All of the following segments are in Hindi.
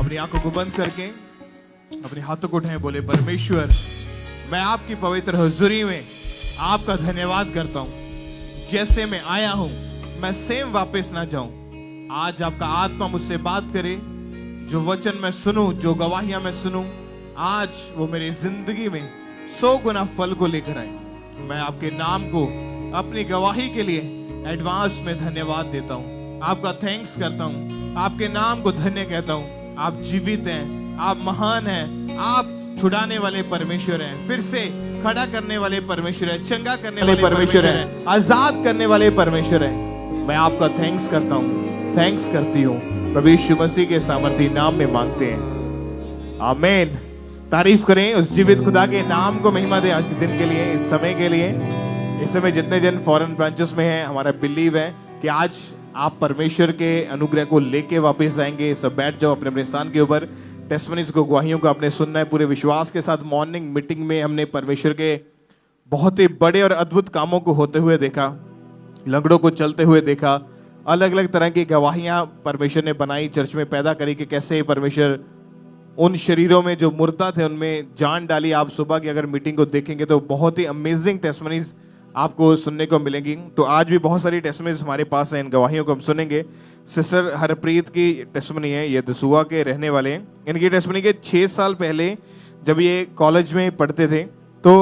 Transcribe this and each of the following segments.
अपनी आंखों को बंद करके अपने हाथों को उठाएं, बोले परमेश्वर मैं आपकी पवित्र हुजूरी में आपका धन्यवाद करता हूं। जैसे मैं आया हूं मैं सेम वापस ना जाऊं। आज आपका आत्मा मुझसे बात करे, जो वचन मैं सुनूं, जो गवाहियां मैं सुनूं, आज वो मेरी जिंदगी में 100 गुना फल को लेकर आए। मैं आपके नाम को अपनी गवाही के लिए एडवांस में धन्यवाद देता हूं, आपका थैंक्स करता हूं, आपके नाम को धन्य कहता हूं। आप जीवित हैं, आप महान हैं, आप छुड़ाने वाले परमेश्वर हैं, फिर से खड़ा करने वाले परमेश्वर हैं, चंगा करने वाले परमेश्वर हैं, आजाद करने वाले परमेश्वर हैं। मैं आपका थैंक्स करता हूं, थैंक्स करती हूं। प्रभु यीशु मसीह के सामर्थी नाम में मांगते हैं, आमीन। तारीफ करें उस जीवित खुदा के नाम को, महिमा दे आज के दिन के लिए, इस समय के लिए। इस समय जितने जन फॉरेन ब्रांचेस में हैं, हमारा बिलीव है कि आज आप परमेश्वर के अनुग्रह को लेके वापस आएंगे। सब बैठ जाओ अपने अपने स्थान के ऊपर। टेस्टमनीज को, गवाहियों को आपने सुनना है पूरे विश्वास के साथ। मॉर्निंग मीटिंग में हमने परमेश्वर के बहुत ही बड़े और अद्भुत कामों को होते हुए देखा, लंगड़ों को चलते हुए देखा, अलग अलग तरह की गवाहियां परमेश्वर ने बनाई, चर्च में पैदा करी कि कैसे परमेश्वर उन शरीरों में जो मुर्दा थे उनमें जान डाली। आप सुबह की अगर मीटिंग को देखेंगे तो बहुत ही अमेजिंग टेस्टमनीज आपको सुनने को मिलेंगी। तो आज भी बहुत सारी टेस्टमनीज हमारे पास हैं, इन गवाहियों को हम सुनेंगे। सिस्टर हरप्रीत की टेस्टमनी है, ये दसूआ के रहने वाले हैं। इनकी टेस्टमनी के 6 साल पहले जब ये कॉलेज में पढ़ते थे तो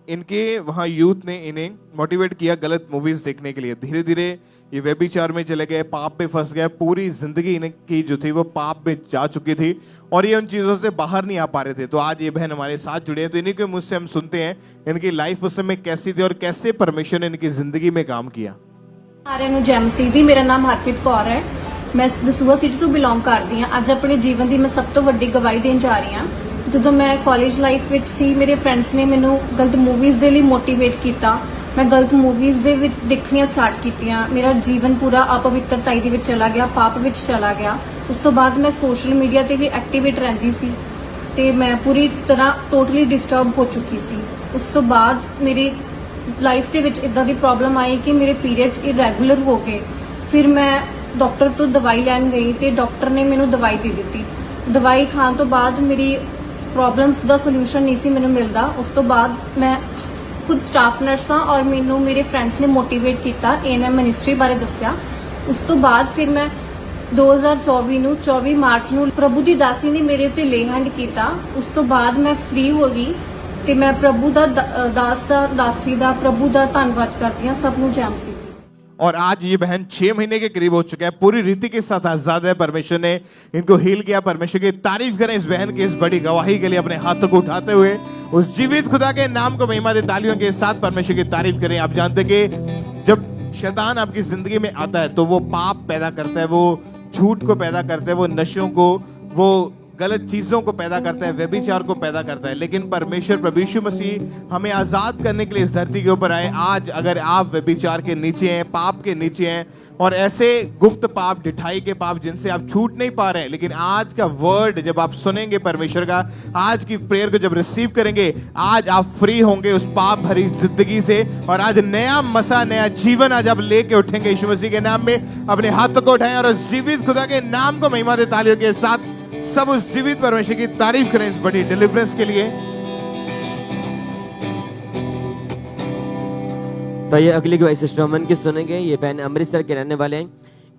इनके वहाँ यूथ ने इन्हें मोटिवेट किया गलत मूवीज देखने के लिए। धीरे धीरे ये व्यभिचार में चले गए, पाप में फंस गए, पूरी जिंदगी इनकी जो थी वो पाप में जा चुकी थी और ये उन चीजों से बाहर नहीं आ पा रहे थे। तो आज ये बहन हमारे साथ जुड़े हैं, तो इन्हीं के मुझसे हम सुनते हैं इनकी लाइफ उस समय कैसी थी और कैसे परमेश्वर ने इनकी जिंदगी में काम किया। ਸਾਰਿਆਂ ਨੂੰ ਜੈ ਮਸੀਹ ਦੀ। ਮੇਰਾ ਨਾਮ ਹਰਪ੍ਰੀਤ ਕੌਰ ਹੈ, ਮੈਂ ਦਸੂਹਾ ਸਿਟੀ ਤੋਂ ਬਿਲੋਂਗ ਕਰਦੀ ਹਾਂ। ਅੱਜ ਆਪਣੇ ਜੀਵਨ ਦੀ ਮੈਂ ਸਭ ਤੋਂ ਵੱਡੀ ਗਵਾਹੀ ਦੇਣ ਜਾ ਰਹੀ ਹਾਂ। ਜਦੋਂ ਮੈਂ ਕਾਲਜ ਲਾਈਫ ਵਿੱਚ ਸੀ, ਮੇਰੇ ਫਰੈਂਡਸ ਨੇ ਮੈਨੂੰ ਗਲਤ ਮੂਵੀਜ਼ ਦੇ ਲਈ ਮੋਟੀਵੇਟ ਕੀਤਾ। ਮੈਂ ਗਲਤ ਮੂਵੀਜ਼ ਦੇ ਵਿੱਚ ਦੇਖਣੀਆਂ ਸਟਾਰਟ ਕੀਤੀਆਂ। ਮੇਰਾ ਜੀਵਨ ਪੂਰਾ ਅਪਵਿੱਤਰਤਾ ਦੇ ਵਿੱਚ ਚਲਾ ਗਿਆ, ਪਾਪ ਵਿੱਚ ਚਲਾ ਗਿਆ। ਉਸ ਤੋਂ ਬਾਅਦ ਮੈਂ ਸੋਸ਼ਲ ਮੀਡੀਆ ਤੇ ਵੀ ਐਕਟਿਵੇਟ ਰਹਿੰਦੀ ਸੀ ਤੇ ਮੈਂ ਪੂਰੀ ਤਰ੍ਹਾਂ ਟੋਟਲੀ ਡਿਸਟਰਬ ਹੋ ਚੁੱਕੀ ਸੀ। ਉਸ ਤੋਂ ਬਾਅਦ ਮੇਰੀ ਲਾਈਫ ਦੇ ਵਿੱਚ ਇਦਾਂ ਦੀ ਪ੍ਰੋਬਲਮ ਆਈ ਕਿ ਮੇਰੇ ਪੀਰੀਅਡਸ ਇਰੈਗੂਲਰ ਹੋ ਗਏ। ਫਿਰ ਮੈਂ ਡਾਕਟਰ ਤੋਂ ਦਵਾਈ ਲੈਣ ਗਈ ਤੇ ਡਾਕਟਰ ਨੇ ਮੈਨੂੰ ਦਵਾਈ ਦੇ ਦਿੱਤੀ। ਦਵਾਈ ਖਾਣ ਤੋਂ ਬਾਅਦ ਮੇਰੀ ਪ੍ਰੋਬਲਮਸ ਦਾ ਸੋਲੂਸ਼ਨ ਨਹੀਂ ਸੀ ਮੈਨੂੰ ਮਿਲਦਾ। ਉਸ ਤੋਂ ਬਾਅਦ ਮੈਂ ਖੁਦ ਸਟਾਫ ਨਰਸ ਹਾਂ ਔਰ ਮੈਨੂੰ ਮੇਰੇ ਫਰੈਂਡਸ ਨੇ ਮੋਟੀਵੇਟ ਕੀਤਾ, ANM ਮਿਨਿਸਟਰੀ ਬਾਰੇ ਦੱਸਿਆ। ਉਸ ਤੋਂ ਬਾਅਦ ਫਿਰ ਮੈਂ 2024 ਨੂੰ 24 ਮਾਰਚ ਨੂੰ ਪ੍ਰਭੂ ਦੀ ਦਾਸੀ ਨੇ ਮੇਰੇ ਉੱਤੇ ਲੇ ਹੈਂਡ ਕੀਤਾ। ਉਸ ਤੋਂ ਬਾਅਦ ਮੈਂ ਫ੍ਰੀ ਹੋ ਗਈ ਤੇ मैं प्रभु दा दास दा दासी दा प्रभु दा धन्यवाद करती हूं। सब जय मसीह। और आज ये बहन 6 महीने के करीब हो चुका है, पूरी रीति के साथ आजाद है। परमेश्वर ने इनको हील किया। परमेश्वर की तारीफ करें इस बहन की इस बड़ी गवाही के लिए। अपने हाथों को उठाते हुए उस जीवित खुदा के नाम को महिमा दे, तालियों के साथ परमेश्वर की तारीफ करें। आप जानते कि जब शैतान आपकी जिंदगी में आता है तो वो पाप पैदा करता है, वो झूठ को पैदा करता है, वो नशों को, वो गलत चीजों को पैदा करता है, व्यभिचार को पैदा करता है। लेकिन परमेश्वर प्रभु यीशु मसीह हमें आजाद करने के लिए इस धरती के ऊपर आए। आज अगर आप व्यभिचार के नीचे हैं, पाप के नीचे हैं और ऐसे गुप्त पाप, ढिठाई के पाप जिनसे आप छूट नहीं पा रहे हैं, लेकिन आज का वर्ड जब आप सुनेंगे परमेश्वर का, आज की प्रेयर को जब रिसीव करेंगे, आज आप फ्री होंगे उस पाप भरी जिंदगी से और आज नया मसा, नया जीवन आज आप लेके उठेंगे यीशु मसीह के नाम में। अपने हाथों को उठाएं और उस जीवित खुदा के नाम को महिमा दे, तालियों के साथ सब उस जीवित परमेश्वर की तारीफ करें इस बड़ी डिलीवरेंस के लिए। तो ये अगली गवाही सिस्टर अमन की सुनेंगे। ये बहन अमृतसर के रहने वाले हैं।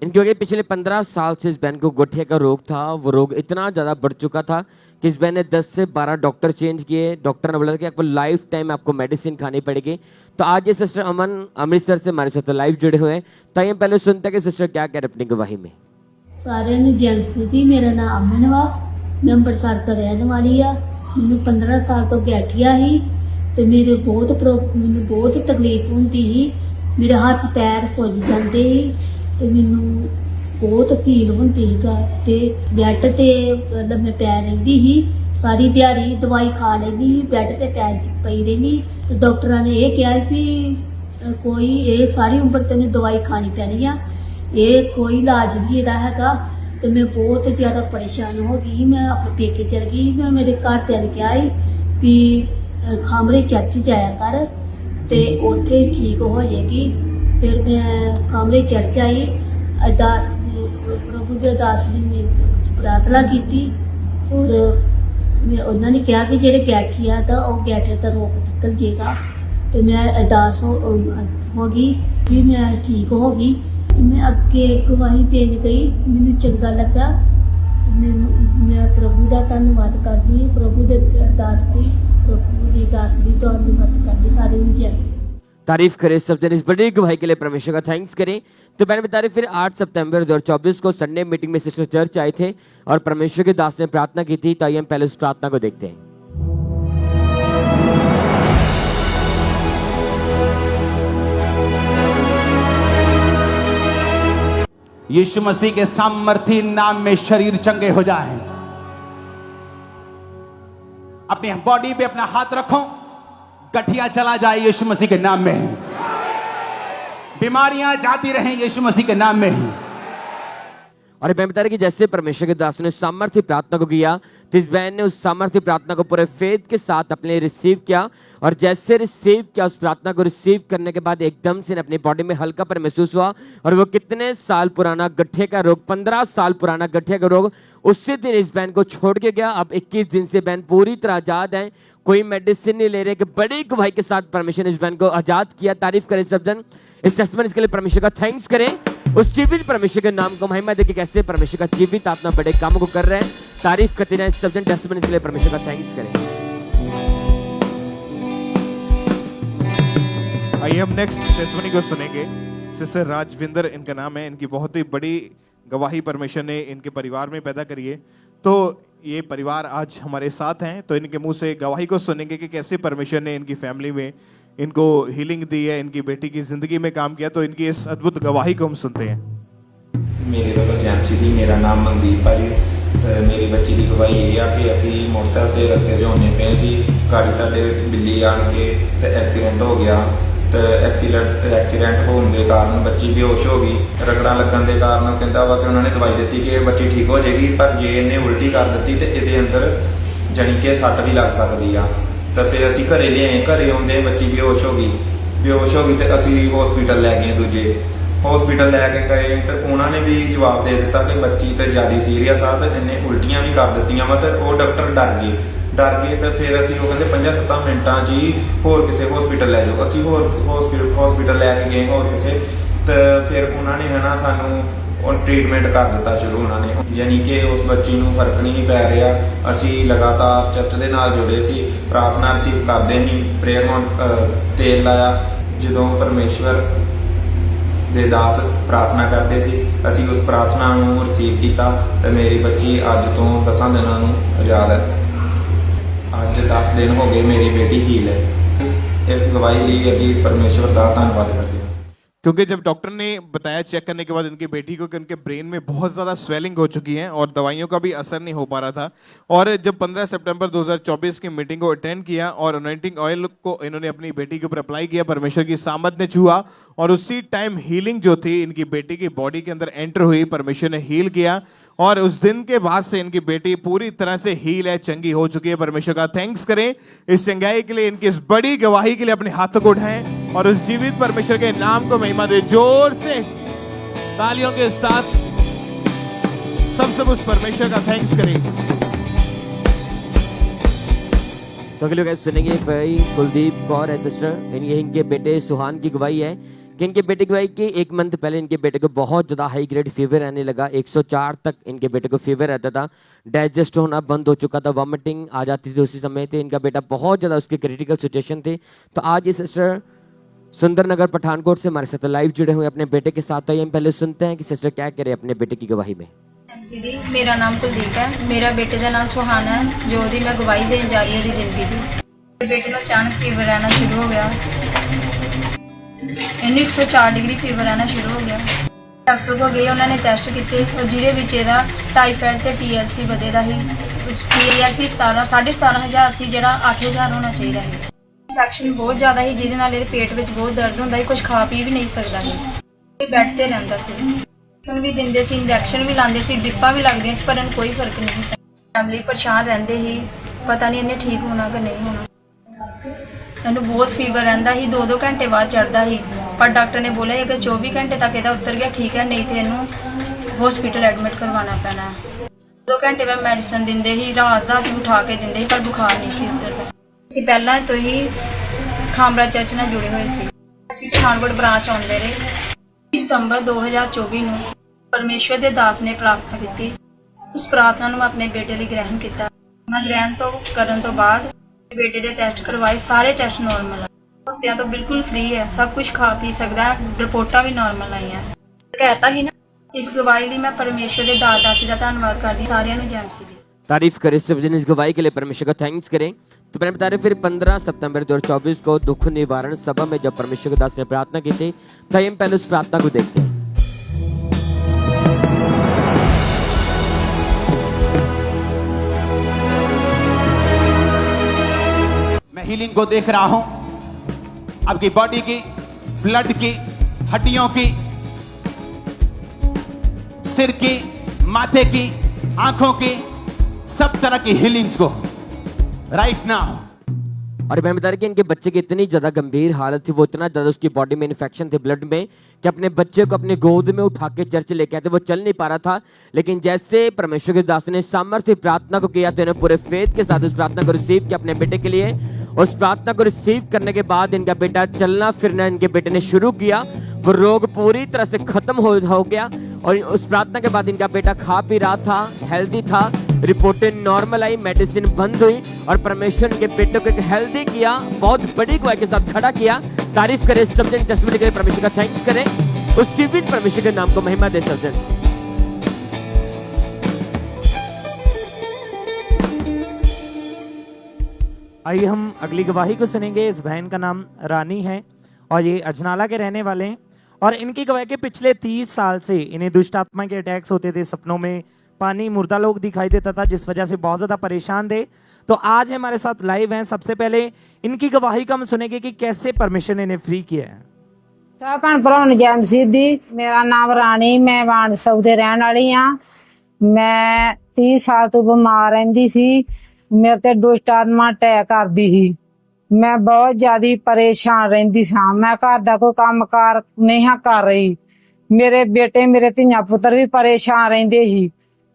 इनके वजह पिछले 15 साल से इस बहन को गठिया का रोग था। वो रोग इतना ज़्यादा बढ़ चुका था कि इस बहन ने 10 से 12 डॉक्टर चेंज किए। डॉक्टर ने बोला कि आपको लाइफ टाइम आपको मेडिसिन खानी पड़ेगी। तो आज ये सिस्टर अमन अमृतसर से हमारे साथ लाइव जुड़े हुए हैं। तो ये पहले सुनते हैं कि सिस्टर क्या कह रहे अपनी गवाही में। सारे ਨੂੰ ਜੈਂਸੀ ਜੀ, ਮੇਰਾ ਨਾਮ ਅਮਨ ਵਾ। ਮੈਂ ਅੰਮ੍ਰਿਤਸਰ ਤੋਂ ਰਹਿਣ ਵਾਲੀ ਆ। ਮੈਨੂੰ 15 ਸਾਲ ਤੋਂ ਗਠੀਆ ਸੀ ਤੇ ਮੈਨੂੰ ਬਹੁਤ ਤਕਲੀਫ ਹੁੰਦੀ ਸੀ। ਮੇਰੇ ਹੱਥ ਪੈਰ ਸੁੱਜ ਜਾਂਦੇ ਸੀ ਤੇ ਮੈਨੂੰ ਬਹੁਤ ਫੀਲ ਹੁੰਦੀ ਸੀਗਾ ਤੇ ਬੈੱਡ ਤੇ ਲੰਮੇ ਪੈ ਰਹਿੰਦੀ ਸੀ। ਸਾਰੀ ਦਿਹਾੜੀ ਦਵਾਈ ਖਾ ਲੈਂਦੀ ਸੀ, ਬੈੱਡ ਤੇ ਪਈ ਰਹਿੰਦੀ ਤੇ ਡਾਕਟਰਾਂ ਨੇ ਇਹ ਕਿਹਾ ਕਿ ਕੋਈ ਇਹ ਸਾਰੀ ਉਮਰ ਤੈਨੂੰ ਦਵਾਈ ਖਾਣੀ ਪੈਣੀ ਆ, ਇਹ ਕੋਈ ਇਲਾਜ ਨਹੀਂ ਇਹਦਾ ਹੈਗਾ। ਤੇ ਮੈਂ ਬਹੁਤ ਜ਼ਿਆਦਾ ਪਰੇਸ਼ਾਨ ਹੋ ਗਈ। ਮੈਂ ਆਪਣੇ ਪੇਕੇ ਚਲ ਗਈ। ਮੈਂ ਮੇਰੇ ਘਰ ਤੇ ਕਿਹਾ ਵੀ ਖਾਮਰੇ ਚਰਚ ਜਾਇਆ ਕਰ ਤੇ ਉੱਥੇ ਠੀਕ ਹੋ ਜਾਏਗੀ। ਫਿਰ ਮੈਂ ਖਾਮਰੇ ਚਰਚ ਆਈ। ਅਰਦਾਸ ਪ੍ਰਭੂ ਦੇ ਅਰਦਾਸ ਦੀ ਪ੍ਰਾਰਥਨਾ ਕੀਤੀ ਔਰ ਉਹਨਾਂ ਨੇ ਕਿਹਾ ਕਿ ਜਿਹੜੇ ਗੈਠੀ ਆ ਤਾਂ ਉਹ ਗੈਠੇ ਤਾਂ ਰੋਗ ਨਿਕਲ ਜੇਗਾ ਤੇ ਮੈਂ ਅਰਦਾਸ ਹੋ ਗਈ ਵੀ ਮੈਂ ਠੀਕ ਹੋ ਗਈ। ਮੈਂ ਅੱਗੇ ਗਵਾਹੀ ਦੇਣ ਗਈ, ਮੈਨੂੰ ਚੰਗਾ ਲੱਗਾ। ਮੈਂ ਪ੍ਰਭੂ ਦਾ ਧੰਨਵਾਦ ਕਰਦੀ ਹਾਂ, ਪ੍ਰਭੂ ਦੀ ਅਰਦਾਸ ਦੀ ਧੰਨਵਾਦ ਕਰਦੀ ਸਾਰੇ ਨੂੰ ਜੈ। तारीफ करें सब जन इस बड़ी गवाही के लिए परमेश्वर का थैंक्स करें। तो मैंने बता रहे फिर 8 सितंबर 2024 को संडे मीटिंग में सिस्टर चर्च आए थे और परमेश्वर के दास ने प्रार्थना की थी। तो आइए हम पहले उस प्रार्थना को देखते हैं। यीशु मसीह के सामर्थी नाम में शरीर चंगे हो जाए। अपनी बॉडी पे अपना हाथ रखो, गठिया चला जाए यीशु मसीह के नाम में। बीमारियां जाती रहें यीशु मसीह के नाम में। और मैं बता रहे कि जैसे परमेश्वर के दास ने सामर्थ्य प्रार्थना को किया तो इस बहन ने उस सामर्थ्य प्रार्थना को पूरे फेथ के साथ अपने रिसीव किया और जैसे रिसीव किया उस प्रार्थना को रिसीव करने के बाद एकदम से अपनी बॉडी में हल्का पर महसूस हुआ और वो कितने साल पुराना गठिया का रोग 15 साल पुराना गठिया का रोग उसी दिन इस बहन को छोड़ के गया। अब 21 दिन से बहन पूरी तरह आजाद है, कोई मेडिसिन नहीं ले रहे कि बड़ी गवाही के साथ परमेश्वर ने इस बहन को आजाद किया। तारीफ करें सब जन, इस टेस्टमनी के लिए परमेश्वर का थैंक्स करें। उस जीवित परमेश्वर के नाम को महिमा देके कैसे परमेश्वर का जीवित आत्मा बड़े काम को कर रहे हैं। तारीफ करते रहें सब जन, टेस्टमनी के लिए परमेश्वर का थैंक्स करें। आइए हम नेक्स्ट टेस्टमनी को सुनेंगे। सिस्टर राजविंदर इनका नाम है। इनकी बहुत ही बड़ी गवाही परमेश्वर ने इनके परिवार में पैदा करी है। तो ये परिवार आज हमारे साथ हैं, तो इनके मुंह से गवाही को सुनेंगे कि कैसे परमेश्वर ने इनकी फैमिली में इनको हीलिंग दी है, इनकी बेटी की जिंदगी में काम किया। तो इनकी इस अद्भुत गवाही को हम सुनते हैं। मेरे ਵੱਲੋਂ ਜੈਮਸੀ ਦੀ ਮੇਰਾ ਨਾਮ ਮਨਦੀਪ ਭਾਜੀ। ਮੇਰੀ ਬੱਚੀ ਦੀ ਗਵਾਹੀ ਇਹ ਆ ਕਿ ਅਸੀਂ ਮੋਟਰਸਾਈਕਲ ਤੇ ਰਸਤੇ 'ਚ ਆਉਂਦੇ ਪਏ ਸੀ, ਗਾੜੀ ਸਾਡੇ ਬਿੱਲੀ ਆਣ ਕੇ ਤੇ ਐਕਸੀਡੈਂਟ ਹੋ ਗਿਆ। ਤੇ ਐਕਸੀਡੈਂਟ ਹੋਣ ਦੇ ਕਾਰਨ ਬੱਚੀ ਬੇਹੋਸ਼ ਹੋ ਗਈ। ਰਗੜਾਂ ਲੱਗਣ ਦੇ ਕਾਰਨ ਕਹਿੰਦਾ ਵਾ ਕਿ ਉਹਨਾਂ ਨੇ ਦਵਾਈ ਦਿੱਤੀ ਕਿ ਇਹ ਬੱਚੀ ਠੀਕ ਹੋ ਜਾਏਗੀ, ਪਰ ਜੇ ਇਹਨੇ ਉਲਟੀ ਕਰ ਦਿੱਤੀ ਤੇ ਇਹਦੇ ਅੰਦਰ ਜਾਣੀ ਕਿ ਸੱਟ ਵੀ ਲੱਗ ਸਕਦੀ ਆ। ਤਾਂ ਫਿਰ ਅਸੀਂ ਘਰੇ ਲਿਆਏ, ਘਰੇ ਆਉਂਦੇ ਬੱਚੀ ਬੇਹੋਸ਼ ਹੋ ਗਈ ਤੇ ਅਸੀਂ ਹਸਪੀਟਲ ਲੈ ਗਏ। ਦੂਜੇ ਹਸਪੀਟਲ ਲੈ ਕੇ ਗਏ ਤੇ ਉਹਨਾਂ ਨੇ ਵੀ ਜਵਾਬ ਦੇ ਦਿੱਤਾ ਕਿ ਬੱਚੀ ਤੇ ਜ਼ਿਆਦਾ ਸੀਰੀਅਸ ਆ ਤੇ ਇਹਨੇ ਉਲਟੀਆਂ ਵੀ ਕਰ ਦਿੱਤੀਆਂ ਵਾ। ਤੇ ਉਹ ਡਾਕਟਰ ਡਰ ਗਏ ਤੇ ਫਿਰ ਅਸੀਂ ਉਹ ਕਹਿੰਦੇ 5-7 ਮਿੰਟਾਂ 'ਚ ਹੀ ਹੋਰ ਕਿਸੇ ਹਸਪੀਟਲ ਲੈ ਜਾਓ। ਅਸੀਂ ਹੋਰ ਹਸਪੀਟਲ ਲੈ ਕੇ ਗਏ ਹੋਰ ਕਿਸੇ, ਤੇ ਫਿਰ ਉਹਨਾਂ ਨੇ ਹੈ ਨਾ ਸਾਨੂੰ ट्रीटमेंट कर दिता शुरू। उन्होंने यानी कि उस बच्ची ਨੂੰ फर्क नहीं पै रहा। ਅਸੀਂ लगातार चर्च ਦੇ ਨਾਲ जुड़े सी, प्रार्थना रिसीव करते ही, प्रेयर माउंट तेल लाया। ਜਦੋਂ परमेश्वर ਦੇ ਦਾਸ प्रार्थना करते सी, ਅਸੀਂ उस प्रार्थना ਨੂੰ रिसीव ਕੀਤਾ ਤੇ ਮੇਰੀ ਬੱਚੀ ਅੱਜ ਤੋਂ 10 ਦਿਨਾਂ ਨੂੰ ਆਜ਼ਾਦ ਹੈ। ਅੱਜ 10 दिन हो गए मेरी बेटी हील है। इस गवाही ਲਈ ਅਸੀਂ परमेश्वर ਦਾ ਧੰਨਵਾਦ ਕਰਦੇ ਹਾਂ। क्योंकि जब डॉक्टर ने बताया चेक करने के बाद इनकी बेटी को कि उनके ब्रेन में बहुत ज़्यादा स्वेलिंग हो चुकी है और दवाइयों का भी असर नहीं हो पा रहा था। और जब 15 सितंबर 2024 की मीटिंग को अटेंड किया और अनॉइंटिंग ऑयल को इन्होंने अपनी बेटी के ऊपर अप्लाई किया, परमेश्वर की सामर्थ ने छुआ और उसी टाइम हीलिंग जो थी इनकी बेटी की बॉडी के अंदर एंटर हुई। परमेश्वर ने हील किया और उस दिन के बाद से इनकी बेटी पूरी तरह से हील है, चंगी हो चुकी है। परमेश्वर का थैंक्स करें इस चंगाई के लिए, इनकी इस बड़ी गवाही के लिए। अपने हाथों को उठाएं और उस जीवित परमेश्वर के नाम को महिमा दे। जोर से तालियों के साथ सब उस परमेश्वर का थैंक्स करें। तो अगले लोग सुनेंगे भाई कुलदीप कौर है सिस्टर, इनके बेटे सुहान की गवाही है कि इनके बेटे की गवाही कि 1 मंथ पहले इनके बेटे को बहुत ज़्यादा हाई ग्रेड फीवर रहने लगा। 104 तक इनके बेटे को फीवर रहता था, डाइजेस्ट होना बंद हो चुका था, वॉमिटिंग आ जाती थी उसी समय थे। इनका बेटा बहुत ज़्यादा उसकी क्रिटिकल सिचुएशन थी। तो आज ये सिस्टर सुंदरनगर पठानकोट से हमारे साथ लाइव जुड़े हुए अपने बेटे के साथ। तो हम पहले सुनते हैं कि सिस्टर क्या कह रहे हैं अपने बेटे की गवाही में। मेरा नाम कुलदीप है, मेरा बेटे का नाम सुहान है, जो दी मैं गवाही देने जा रही हूँ जिंदगी की। मेरे बेटे को अचानक फीवर आना शुरू हो गया, इन्हें 104 डिग्री फीवर आना शुरू हो गया। डॉक्टर को गए, उन्होंने टेस्ट किए और जिहदे टाइफाइड ते TLC वधे दा ही। TLC 17,500 सी, जिहड़ा 8,000 होना चाहिए है। इंफेक्शन बहुत ज़्यादा ही, जिहदे नाल इहदे पेट में बहुत दर्द होंदा ही, कुछ खा पी भी नहीं सकता ही, बेड ते रहिंदा सी। इंजेक्शन भी दिंदे सी, इंजेक्शन भी लांदे सी, डिप्पा भी लगदियां सी, पर इन्हूं कोई फर्क नहीं। फैमिली परेशान रहिंदे ही, पता नहीं इन्हें ठीक होना कि नहीं होना। इन्हूं बहुत फीवर रहिंदा ही, 2-2 घंटे बाद चढ़दा ही, पर डॉक्टर ने बोला अगर 24 घंटे तक इहदा उतर गया ठीक है, नहीं तो इन्हूं हॉस्पिटल एडमिट करवाना पैना है। 2 ਘੰਟੇ ਬਾਅਦ ਮੈਡੀਸਨ ਦਿੰਦੇ ਸੀ, ਰਾਤ ਰਾਤ ਨੂੰ ਉਠਾ ਕੇ ਦਿੰਦੇ ਸੀ, ਪਰ ਬੁਖਾਰ ਨਹੀਂ ਸੀ ਉਤਰਦਾ। ਅਸੀਂ ਪਹਿਲਾਂ ਤੋਂ ਹੀ ਖਾਮਰਾ ਚਰਚ ਨਾਲ ਜੁੜੇ ਹੋਏ ਸੀ। ਅਸੀਂ ਪਠਾਨਕੋਟ ਬ੍ਰਾਂਚ ਆਉਂਦੇ ਰਹੇ। ਸਤੰਬਰ 2024 ਨੂੰ ਪਰਮੇਸ਼ਵਰ ਦੇ ਦਾਸ ਨੇ ਪ੍ਰਾਰਥਨਾ ਕੀਤੀ। ਉਸ ਪ੍ਰਾਰਥਨਾ ਨੂੰ ਆਪਣੇ ਬੇਟੇ ਲਈ ਗ੍ਰਹਿਣ ਕੀਤਾ। ਮੈਂ ਗ੍ਰਹਿਣ ਕਰਨ ਤੋਂ ਬਾਅਦ ਬੇਟੇ ਦੇ ਟੈਸਟ ਕਰਵਾਏ, ਸਾਰੇ ਟੈਸਟ ਨਾਰਮਲ ਆ। ਹਫ਼ਤਿਆਂ ਤੋਂ ਬਿਲਕੁਲ ਫ੍ਰੀ ਹੈ, ਸਭ ਕੁਝ ਖਾ ਪੀ ਸਕਦਾ ਹੈ, ਰਿਪੋਰਟਾਂ ਵੀ ਨਾਰਮਲ ਆਈਆਂ। ਕਹਿਤਾ ही ना, इस गवाही ਲਈ मैं परमेश्वर ਦੇ ਦਾਸ ਦਾ ਧੰਨਵਾਦ करती। सारिਆਂ ਨੂੰ जय मसीह। तारीफ करें सब जन इस गवाही के लिए परमेश्वर का थैंक्स करें। तो मैंने बता रहे फिर 15 सितंबर 2024 को दुख निवारण सभा में जब परमेश्वर के दास ने प्रार्थना की थी, तो हम पहले उस प्रार्थना को देखते हैं। मैं हीलिंग को देख रहा हूं, आपकी बॉडी की, ब्लड की, हड्डियों की, सिर की, माथे की, आंखों की, सब तरह की हीलिंग्स को राइट नाउ। और मैं बता रहा कि इनके बच्चे की इतनी ज्यादा गंभीर हालत थी, वो इतना ज्यादा उसकी बॉडी में इन्फेक्शन थे ब्लड में, कि अपने बच्चे को अपने गोद में उठा के चर्च लेके आते, वो चल नहीं पा रहा था। लेकिन जैसे परमेश्वर के दास ने सामर्थ्य प्रार्थना को किया, तो इन्हें पूरे फेथ के साथ उस प्रार्थना को रिसीव किया अपने बेटे के लिए। उस प्रार्थना को रिसीव करने के बाद इनका बेटा चलना फिरना इनके बेटे ने शुरू किया। वो रोग पूरी तरह से खत्म हो गया। और उस प्रार्थना के बाद इनका बेटा खा पी रहा था, हेल्दी था, रिपोर्टें नॉर्मल आई, मेडिसिन बंद हुई और परमेश्वर इनके बेटे को एक हेल्दी किया, बहुत बड़ी गवाही के साथ खड़ा किया। तारीफ करें सब जन, टेस्टिमनी के लिए परमेश्वर का थैंक्स करें, उस जीवित परमेश्वर के नाम को महिमा दे सब जन। आइए हम अगली गवाही को सुनेंगे। इस बहन का नाम रानी है और ये अजनाला के रहने वाले हैं। और इनकी गवाही के पिछले 30 साल से इन्हें दुष्ट आत्मा के अटैक्स होते थे, सपनों में पानी, मुर्दा लोग दिखाई देता था, जिस वजह से बहुत ज़्यादा परेशान थे। तो आज हमारे साथ लाइव हैं। सबसे पहले इनकी गवाही का हम सुनेंगे कि कैसे परमेश्वर ने इन्हें फ्री किया है। सब भैन भरावां नूं जय मसीह दी। मेरा नाम रानी, मैं वाणसव दे रहण वाली हाँ। मैं 30 साल तो बीमार रहिंदी सी, मेरे ते दुष्ट आत्मा अटैक करदी सी। मैं बहुत ज्यादा परेशान रहिंदी सां। मैं घर दा कोई काम कार नहीं हाँ कर रही। मेरे बेटे, मेरे धियां पुत्तर भी परेशान रहिंदे सी।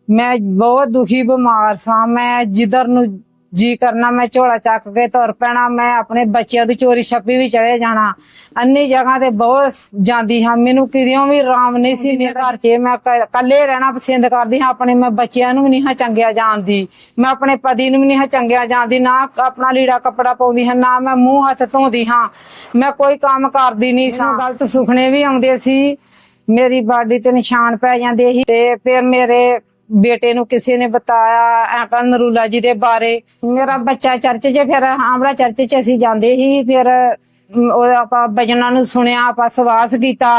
मैं बहुत दुखी बीमार सां। मैं जिधर नूं जी करना मैं झोला चक के तुर पैना। मैं अपने बच्चों की चोरी छप्पी भी चढ़े जाना। अन्नी जगह ते बहुत जांदी हाँ। मैनू किदियों भी आराम नहीं सी। घर च मैं कल्ले रहना पसंद करदी हाँ। अपने मैं बच्चों नूं नहीं हाँ चंगिया जानदी, मैं अपने पति नूं नहीं हाँ चंगिया जानदी, ना अपना लीड़ा कपड़ा पाउंदी हाँ, ना मैं मूंह हथ धोंदी हाँ। मैं कोई काम करदी नहीं सा। गलत सुखने भी आउंदे सी, मेरी बाडी ते निशान पै जांदे सी। ते फिर मेरे बेटे नूं किसी ने बताया अंकल नरूला जी दे बारे। मेरा बच्चा चर्च च, फिर आमड़ा चर्च च असीं जांदे ही। फिर आपां बचनां नूं सुनिया, आपां सवास कीता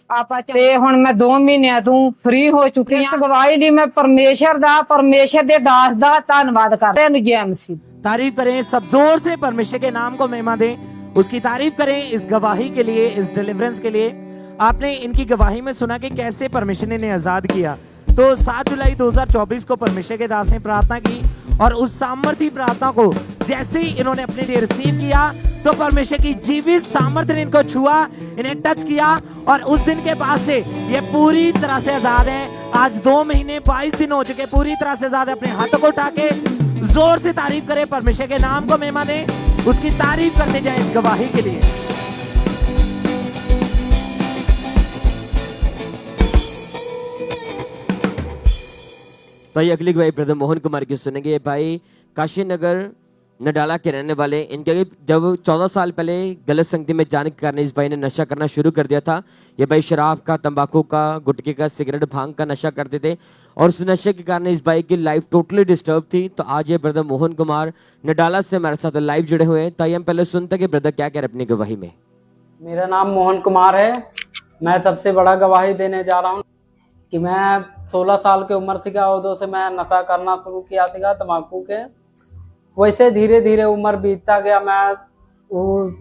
आपां ते हुण मैं 2 महीनਿਆਂ ਤੋਂ फ्री हो चुकी हां। इस गवाही ਲਈ मैं परमेश्वर दे दास दा धन्नवाद करदा हां। जय मसीह। तारीफ करें सब जोर से, परमेश्वर के नाम को महिमा दें, उसकी तारीफ करें इस गवाही के लिए, इस डिलीवरेंस के लिए। आपने इनकी गवाही में सुना कि कैसे परमेश्वर ने इन्हें आजाद किया। तो 7 जुलाई 2024 को परमेश्वर के दास ने प्रार्थना की और उस सामर्थ्य प्रार्थना को जैसे ही इन्होंने अपने लिए रिसीव किया, तो परमेश्वर की जीवित सामर्थ्य ने इनको छुआ, इन्हें टच किया और उस दिन के बाद से ये पूरी तरह से आजाद है। आज 2 महीने 22 दिन हो चुके, पूरी तरह से आजाद है। अपने हाथों को उठा के जोर से तारीफ करें, परमेश्वर के नाम को महिमा दें, उसकी तारीफ करते जाए इस गवाही के लिए। भाई अगली गवाही ब्रदर मोहन कुमार की सुनेंगे। ये भाई काशी नगर नडाला के रहने वाले। इनके जब 14 साल पहले गलत संगति में जाने के कारण इस भाई ने नशा करना शुरू कर दिया था। ये भाई शराब का, तंबाकू का, गुटखे का, सिगरेट, भांग का नशा करते थे और उस नशे के कारण इस भाई की लाइफ टोटली डिस्टर्ब थी। तो आज ये ब्रदर मोहन कुमार नडाला से हमारे साथ लाइव जुड़े हुए हैं। तो हम पहले सुनते कि ब्रदर क्या कह रहे अपनी गवाही में। मेरा नाम मोहन कुमार है। मैं सबसे बड़ा गवाही देने जा रहा हूँ कि मैं 16 साल की उम्र थी, उदों से मैं नशा करना शुरू किया था तम्बाकू के। वैसे धीरे धीरे उम्र बीतता गया, मैं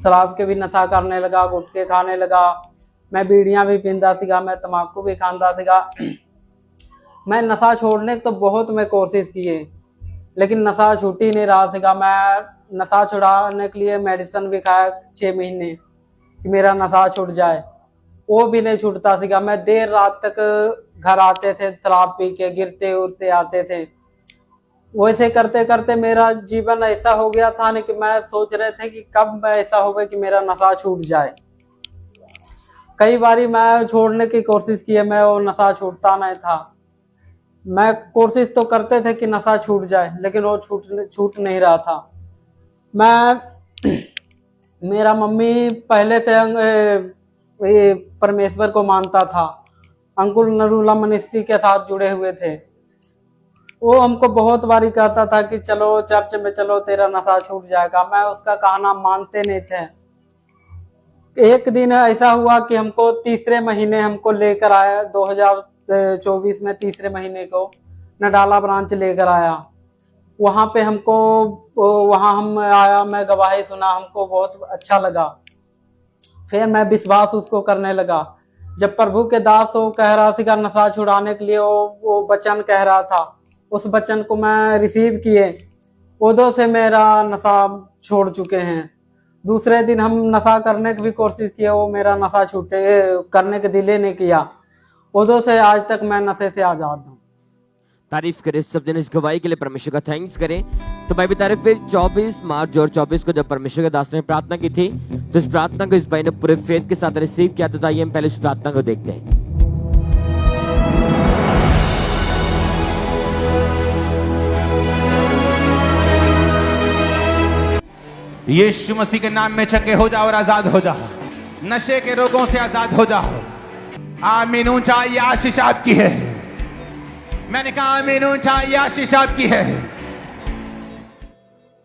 शराब के भी नशा करने लगा, गुटखे खाने लगा, मैं बीड़ियाँ भी पींदा सीगा, मैं तम्बाकू भी खांदा सीगा। मैं नशा छोड़ने की तो बहुत मैं कोशिश किए, लेकिन नशा छूट ही नहीं रहा सीगा। मैं नशा छुड़ाने के लिए मेडिसिन भी खाया 6 महीने कि मेरा नशा छूट जाए, वो भी नहीं छूटता सीगा। मैं देर रात तक घर आते थे शराब पी के, गिरते उड़ते आते थे। वैसे करते करते मेरा जीवन ऐसा हो गया था ना कि मैं सोच रहे थे कि कब ऐसा होगा कि मेरा नशा छूट जाए। कई बारी मैं छोड़ने की कोशिश की है, मैं वो नशा छूटता नहीं था। मैं कोशिश तो करते थे कि नशा छूट जाए, लेकिन वो छूट नहीं रहा था। मेरा मम्मी पहले से ये परमेश्वर को मानता था, अंकुल नरूला मिनिस्ट्री के साथ जुड़े हुए थे। वो हमको बहुत बारी कहता था कि चलो चर्च में चलो, तेरा नशा छूट जाएगा। मैं उसका कहना मानते नहीं थे। एक दिन ऐसा हुआ कि हमको तीसरे महीने हमको लेकर आया, 2024 में तीसरे महीने को नडाला ब्रांच लेकर आया। वहाँ पे वहाँ हम आया, मैं गवाही सुना, हमको बहुत अच्छा लगा। फिर मैं विश्वास उसको करने लगा। जब प्रभु के दास वो कह रहा था नशा छुड़ाने के लिए वो वचन कह रहा था, उस वचन को मैं रिसीव किए, उदो से मेरा नशा छोड़ चुके हैं। दूसरे दिन हम नशा करने की भी कोशिश किया, वो मेरा नशा छूटे करने के दिले नहीं किया। उदो से आज तक मैं नशे से आजाद हूँ। तारीफ करें सब जन इस गवाही के लिए, परमेश्वर का थैंक्स करें। तो भाई बता रहे फिर 24 मार्च और 24 को जब परमेश्वर के दास ने प्रार्थना की थी, तो इस प्रार्थना को इस भाई ने पूरे फेथ के साथ रिसीव किया। तो आइए हम पहले इस प्रार्थना को देखते हैं। यीशु मसीह के नाम में चंगे हो जाओ और आजाद हो जाओ, नशे के रोगों से आजाद हो जाओ। आमीन। ऊंचा ये आशीष आपकी है। मैंने कहा आमीन, ऊंचा ये आशीष आपकी है।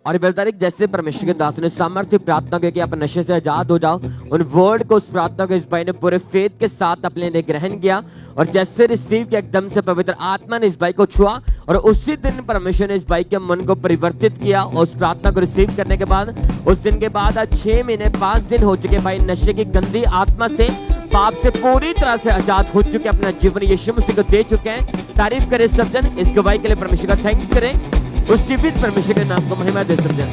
और बेलतारिक जैसे परमेश्वर के दास ने सामर्थ्य प्रार्थना की कि आप नशे से आजाद हो जाओ, उन वर्ड को, उस प्रार्थना को इस भाई ने पूरे फेथ के साथ अपने लिए ग्रहण किया। और जैसे रिसीव किया, एकदम से पवित्र आत्मा ने इस भाई को छुआ और उसी दिन परमेश्वर ने इस भाई के मन को परिवर्तित किया। और उस प्रार्थना को रिसीव करने के बाद उस दिन के बाद आज 6 महीने 5 दिन हो चुके भाई नशे की गंदी आत्मा से, पाप से पूरी तरह से आजाद हो चुके, अपना जीवन यीशु मसीह को दे चुके हैं। तारीफ करें सब जन, इस गवाही के लिए परमेश्वर का थैंक्स करें, उस जीवित परमेश्वर के नाम को महिमा दे सब जन।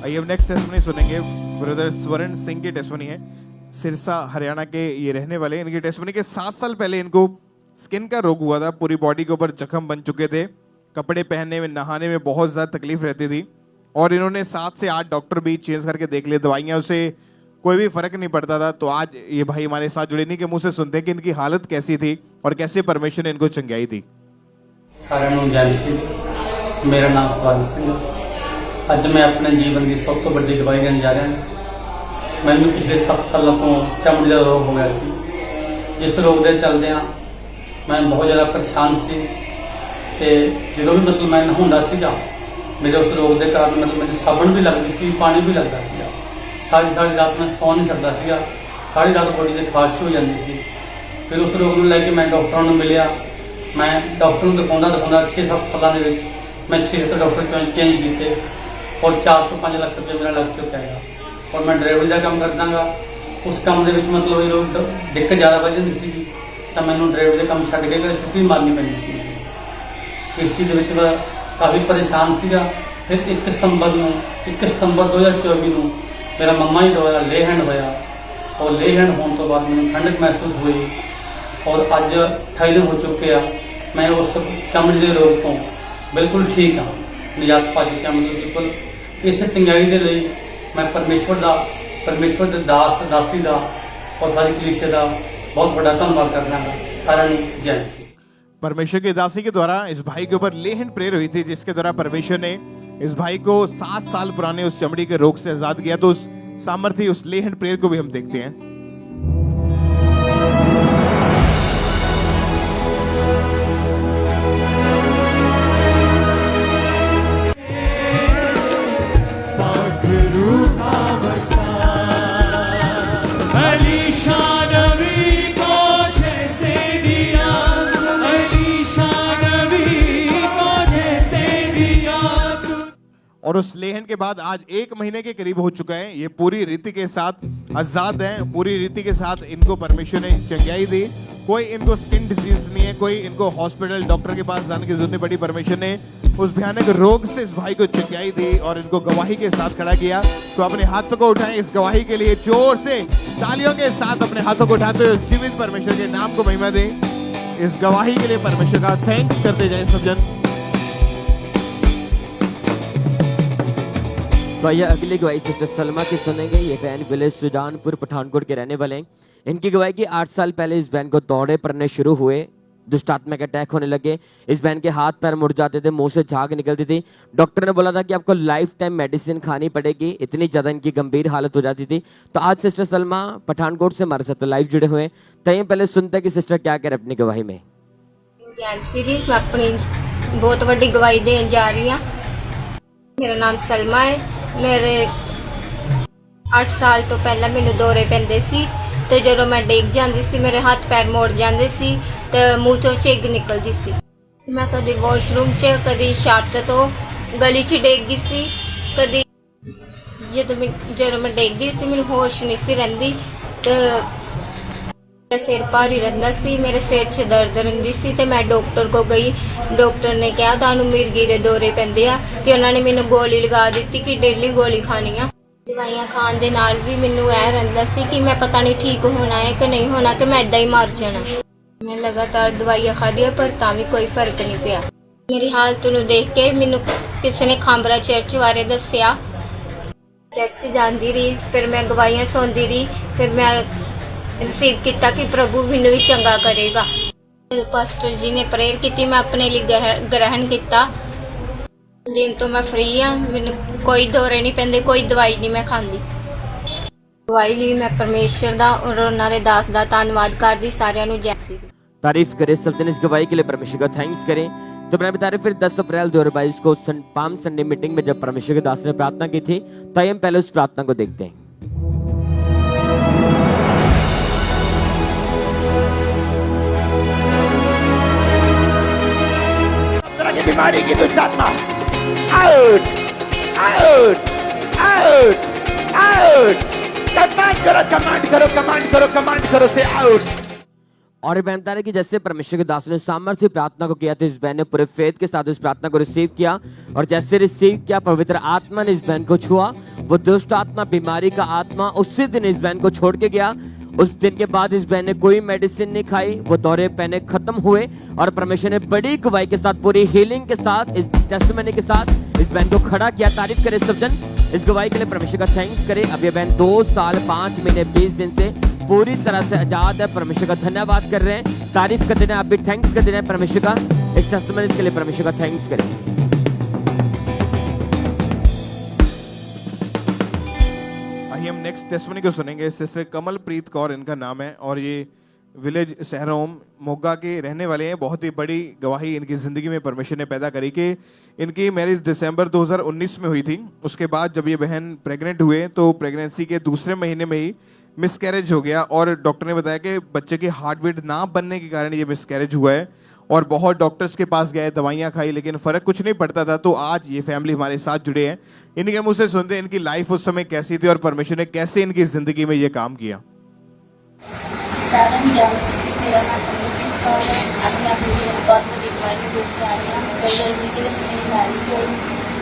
आइए अब नेक्स्ट टेस्टमनी सुनेंगे। ब्रदर स्वर्ण सिंह की टेस्टमनी है, सिरसा हरियाणा के ये रहने वाले। इनकी टेस्टमनी के 7 साल पहले इनको स्किन का रोग हुआ था, पूरी बॉडी के ऊपर जख्म बन चुके थे, कपड़े पहनने में, नहाने में बहुत ज्यादा तकलीफ रहती थी। और इन्होंने 7 से 8 डॉक्टर भी चेंज करके देख लिए, दवाइयां, उससे कोई भी फर्क नहीं पड़ता था। तो आज ये भाई हमारे साथ जुड़े, नहीं के मुंह से सुनते हैं कि इनकी हालत कैसी थी और कैसे परमेश्वर ने इनको चंगाई दी। सारे जय मसीह। मेरा नाम स्वर्ण सिंह। अज मैं अपने जीवन की सब तो बड़ी गवाही देने जा रहा हूँ। मैंने पिछले 7 सालों तो चमड़ी का रोग हो गया सी, जिस रोग के चलद्या मैं बहुत ज़्यादा परेशान सी। जो भी मतलब मैं नहाउंदा सीगा, मेरे उस रोग के कारण मतलब मेरी साबन भी लगती सी, पानी भी लगता सीगा। सारी रात मैं सौ नहीं सकता सीगा, सारी रात बॉडी से खारिश हो जाती सी। फिर उस रोग को लेके मैं डॉक्टरों को मिलिया। मैं डॉक्टर को दिखाता 6-7 सालों के मैं 6 डॉक्टर चेंज किए और 4 तो 5 लाख रुपये मेरा लग चुका है। और मैं ड्राइवरी का काम करता गा, उस काम के मतलब ये लोग दिक्कत ज़्यादा वह जाती सी, तो मैंने ड्राइवरी का काम छड्ड के छुट्टी मारनी पैंती सी। इस चीज़ में काफ़ी परेशान सीगा। फिर 1 सितंबर 2024 में मेरा मम्मा ही होया ले हैंड होया, और ले हैंड होने तो बाद मैंने ठंडक महसूस हुई। और अज 28 दिन हो चुके हैं, मैं उस चमड़ी के रोग तो बिल्कुल ठीक हाँ, निजात पा चुका। मतलब बिल्कुल इस चंगाई के लिए मैं परमेश्वर के दास दासी का और सारी कलीसिया का बहुत बड़ा धन्यवाद करना है। सारा जय। परमेश्वर के दासी के द्वारा इस भाई के ऊपर लेहन प्रेयर हुई थी, जिसके द्वारा परमेश्वर ने इस भाई को 7 साल पुराने उस चमड़ी के रोग से आजाद किया। तो उस सामर्थ्य, उस लेहन प्रेयर को भी हम देखते हैं। और उस लेहन के बाद आज 1 महीने के करीब हो चुका है। ये पूरी रीति के साथ आजाद हैं, पूरी रीति के साथ इनको परमेश्वर ने चंगाई दी। कोई इनको स्किन डिजीज नहीं है, कोई इनको हॉस्पिटल डॉक्टर के पास जाने की जरूरत नहीं पड़ी। परमेश्वर ने उस भयानक रोग से इस भाई को चंगाई दी और इनको गवाही के साथ खड़ा किया। तो अपने हाथों को उठाएं इस गवाही के लिए, जोर से तालियों के साथ अपने हाथों को उठाते हुए जीवित परमेश्वर के नाम को महिमा दें। इस गवाही के लिए परमेश्वर का थैंक्स करते जाएं सब जन। तो ये अगली गवाही सिस्टर सलमा की सुनेंगे। ये बहन विलेज सुजानपुर पठानकोट के रहने वाले हैं। इनकी गवाही की 8 साल पहले इस बहन को दौरे पड़ने शुरू हुए, दुष्ट आत्मा के अटैक होने लगे। इस बहन के हाथ पैर मुड़ जाते थे, मुंह से झाग निकलती थी। डॉक्टर ने बोला था कि आपको लाइफ टाइम मेडिसिन खानी पड़ेगी, इतनी ज़्यादा इनकी गंभीर हालत हो जाती थी। तो आज सिस्टर सलमा पठानकोट से हमारे साथ लाइव जुड़े हुए हैं। तो पहले सुनते हैं कि सिस्टर क्या कह रहे अपनी गवाही में। जैंसी जी, मैं अपनी बहुत बड़ी गवाही देने जा रही हूँ। मेरा नाम सलमा है। मेरे 8 साल तो पहला मैंने दौरे पैंदे सी, तो ਜਦੋਂ मैं ਡਿੱਗ ਜਾਂਦੀ ਸੀ ਮੇਰੇ ਹੱਥ ਪੈਰ ਮੁੜ ਜਾਂਦੇ ਸੀ ਤੇ ਮੂੰਹ ਚੋਂ ਝਿੱਗ ਨਿਕਲਦੀ ਸੀ। ਮੈਂ ਕਦੀ ਵਾਸ਼ਰੂਮ 'ਚ, ਕਦੀ ਛੱਤ ਤੋਂ ਗਲੀ 'ਚ ਡਿੱਗ ਗਈ ਸੀ, ਕਦੀ ਜਦੋਂ ਮੈਂ ਡਿੱਗਦੀ ਸੀ ਮੈਨੂੰ ਹੋਸ਼ ਨਹੀਂ ਸੀ ਰਹਿੰਦੀ ਤੇ ਮੇਰਾ ਸਿਰ ਭਾਰੀ ਰਹਿੰਦਾ ਸੀ, ਮੇਰੇ ਸਿਰ 'ਚ ਦਰਦ ਰਹਿੰਦੀ ਸੀ ਤੇ ਮੈਂ ਡਾਕਟਰ ਕੋਲ ਗਈ। ਡਾਕਟਰ ਨੇ ਕਿਹਾ ਤੁਹਾਨੂੰ ਮਿਰਗੀ ਦੇ ਦੌਰੇ ਪੈਂਦੇ ਆ ਤੇ ਉਹਨਾਂ ਨੇ ਮੈਨੂੰ ਗੋਲੀ ਲਗਾ ਦਿੱਤੀ ਕਿ ਡੇਲੀ ਗੋਲੀ ਖਾਣੀ ਆ। ਦਵਾਈਆਂ ਖਾਣ ਦੇ ਨਾਲ ਵੀ ਮੈਨੂੰ ਇਹ ਰਹਿੰਦਾ ਸੀ ਕਿ ਮੈਂ ਪਤਾ ਨਹੀਂ ਠੀਕ ਹੋਣਾ ਹੈ ਕਿ ਨਹੀਂ ਹੋਣਾ, ਕਿ ਮੈਂ ਇਦਾਂ ਹੀ ਮਰ ਜਾਣਾ। ਮੈਂ ਲਗਾਤਾਰ ਦਵਾਈਆਂ ਖਾਧੀਆਂ ਪਰ ਤਾਂ ਵੀ ਕੋਈ ਫਰਕ ਨਹੀਂ ਪਿਆ। ਮੇਰੀ ਹਾਲਤ ਨੂੰ ਦੇਖ ਕੇ ਮੈਨੂੰ ਕਿਸੇ ਨੇ ਖਾਂਬਰਾ ਚਰਚ ਬਾਰੇ ਦੱਸਿਆ। ਚਰਚ ਜਾਂਦੀ ਰਹੀ, ਫਿਰ ਮੈਂ ਗਵਾਹੀਆਂ ਸੁਣਦੀ ਰਹੀ, ਫਿਰ ਮੈਂ ਰਿਸੀਵ ਕੀਤਾ ਕਿ ਪ੍ਰਭੂ ਮੈਨੂੰ ਵੀ ਚੰਗਾ ਕਰੇਗਾ। ਪਾਸਟਰ ਜੀ ਨੇ ਪ੍ਰੇਅਰ ਕੀਤੀ, ਮੈਂ ਆਪਣੇ ਲਈ ਗ੍ਰਹਿਣ ਕੀਤਾ। दिन तो मैं फ्री हाँ, मैंने कोई दौरे नहीं पैंदे, कोई दवाई नहीं मैं खांदी। दवाई ਲਈ मैं परमेश्वर दा और उन्होंने दास दा धन्यवाद करदी। सारियां नु जय श्री तारीफ करें सब दिन इस गवाही के लिए परमेश्वर का थैंक्स करें। तो मैं बता रहे फिर 10 अप्रैल 2022 को पाम संडे मीटिंग में जब परमेश्वर के दास ने प्रार्थना की थी, तो हम पहले उस प्रार्थना को देखते हैं। बीमारी की दुष्ट आत्मा out out out out, command करो कमांड करो कमांड करो कमांड करो से आउट। और बहन बता रहे कि जैसे परमेश्वर के दास ने सामर्थ्य प्रार्थना को किया, तो इस बहन ने पूरे फेथ के साथ इस प्रार्थना को रिसीव किया और जैसे रिसीव किया पवित्र आत्मा ने इस बहन को छुआ। वो दुष्ट आत्मा, बीमारी का आत्मा उसी दिन इस बहन को छोड़ के गया। उस दिन के बाद इस बहन ने कोई मेडिसिन नहीं खाई, वो दौरे पहने खत्म हुए और परमेश्वर ने बड़ी गवाही के साथ, पूरी हीलिंग के साथ, इस टेस्टिमनी के साथ इस बहन को खड़ा किया। तारीफ करें सब जन, इस गवाही के लिए परमेश्वर का थैंक्स करें। अब ये बहन 2 साल 5 महीने 20 दिन से पूरी तरह से आजाद है। परमेश्वर का धन्यवाद कर रहे हैं, तारीफ करते हैं, आप भी थैंक्स करते हैं परमेश्वर का। इस टेस्टिमनी के लिए परमेश्वर का थैंक्स करें। हम नेक्स्ट टेस्टिमनी को सुनेंगे। सिस्टर कमलप्रीत कौर इनका नाम है और ये विलेज सहरोम मोगा के रहने वाले हैं। बहुत ही बड़ी गवाही इनकी ज़िंदगी में परमेश्वर ने पैदा करी कि इनकी मैरिज दिसंबर 2019 में हुई थी। उसके बाद जब ये बहन प्रेग्नेंट हुए तो प्रेगनेंसी के दूसरे महीने में ही मिसकैरेज हो गया और डॉक्टर ने बताया कि बच्चे की हार्ट बीट ना बनने के कारण ये मिसकैरेज हुआ है और बहुत डॉक्टर्स के पास गए, दवाइयाँ खाई, लेकिन फ़र्क कुछ नहीं पड़ता था। तो आज ये फैमिली हमारे साथ जुड़े हैं। इनके मुँह से सुनते हैं इनकी लाइफ उस समय कैसी थी और परमेश्वर ने कैसे इनकी ज़िंदगी में ये काम किया। मेरा नाम कमलप्रीत कौर है। आज मैं अपनी बहुत बड़ी गवाही देने जा रही हूँ। 2020 के मेरी मैरिज हुई।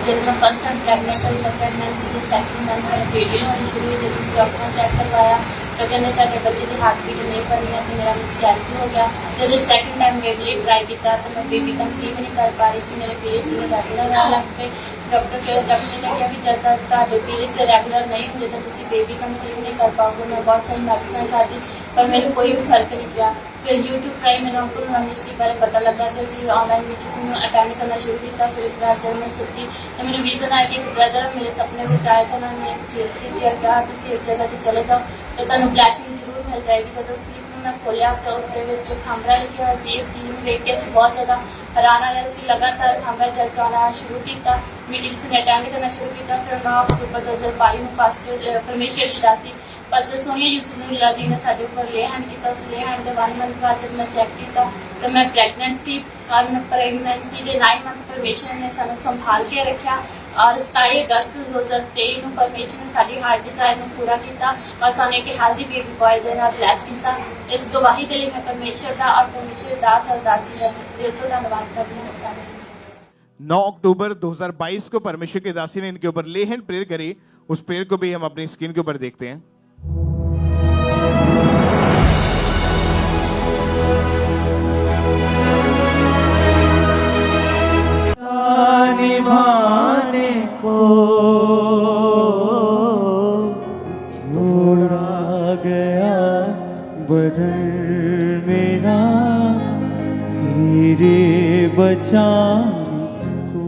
जब मैं फर्स्ट टाइम प्रेगनेंट हुई तो प्रेगनेंसी के सेकंड मंथ में ब्लीडिंग होनी शुरू हुई। जब उस डॉक्टर ने चेक करवाया तो कहने ਤੁਹਾਡੇ ਬੱਚੇ ਦੀ ਹਾਰਟ ਬੀਟ ਨਹੀਂ ਬਣੀ है, तो मेरा मिसकैरेज हो गया। जब सेकंड टाइम मेरे लिए ट्राई किया तो मैं बेबी कंसीव नहीं कर पा रही थी। मेरे पीरियड्स में रेगुलर आने लग पे। डॉक्टर ने कहा कि जब तक ਤੁਹਾਡੇ पीरियड्स रेगुलर नहीं होंगे तो तुम बेबी कंसीव नहीं कर पाओगे। मैं बहुत सारी मेडिसिन खाधी पर मेरे कोई भी फर्क नहीं पिया। फिर यूट्यूब पर मैंने अंकुर मिनिस्ट्री बारे पता लगा तो असं ऑनलाइन मीटिंग अटेंड करना शुरू किया। फिर एक रात जब मैं सुती तो मेरे विजन आया कि एक ब्रदर मेरे सपने में आया तो उन्होंने सीट खरीदी कहा तुम एक जगह पर चले जाओ तो तुम ब्लैसिंग जरूर मिल जाएगी। जब सीट में मैं खोलिया तो उसके खामरा लिखा हुआ सी। इस चीज़ में देख के बहुत ज़्यादा हैरान आया। असं लगातार खामरा चर्च आना शुरू किया, मीटिंग्स में अटेंड करना शुरू किया। फिर 9 अक्टूबर 2022 में पास्टर परमेश्वर की दासी पास्टर सोनिया यूसुफ जी ने साढ़े ऊपर ले हैंड किया। उस ले हैंड के 1 मंथ बाद जब मैं चेक किया तो मैं प्रेगनेंट सी और मैं प्रेगनेंसी के 9 मंथ परमेश्वर ने सानू संभाल के रखा। और 27 ਅਗਸਤ 2023 ਨੂੰ ਪਰਮੇਸ਼ਰ ਨੇ ਸਾਡੀ ਹਾਰਟ ਡਿਜ਼ਾਇਰ ਨੂੰ ਪੂਰਾ ਕੀਤਾ ਔਰ ਸਾਨੂੰ ਇੱਕ ਹੈਲਦੀ ਬੇਬੀ ਬॉय ਦੇ ਨਾਲ ਬਲੈਸ ਕੀਤਾ। ਇਸ ਗਵਾਹੀ ਦੇ ਲਈ ਮੈਂ ਪਰਮੇਸ਼ਰ ਦਾ ਔਰ ਪਰਮੇਸ਼ਰ ਦਾਸ और दासी ਦਾ दिल ਤੋਂ ਧੰਨਵਾਦ करती हूँ। सारे 9 अक्टूबर 2022 को परमेश्वर के दासी ने इनके ऊपर ले हैंड प्रेयर करी। उस प्रेयर को भी हम अपनी स्क्रीन के ऊपर देखते हैं। निभाने को तोड़ा गया बदन मेरा तेरे बचाने को।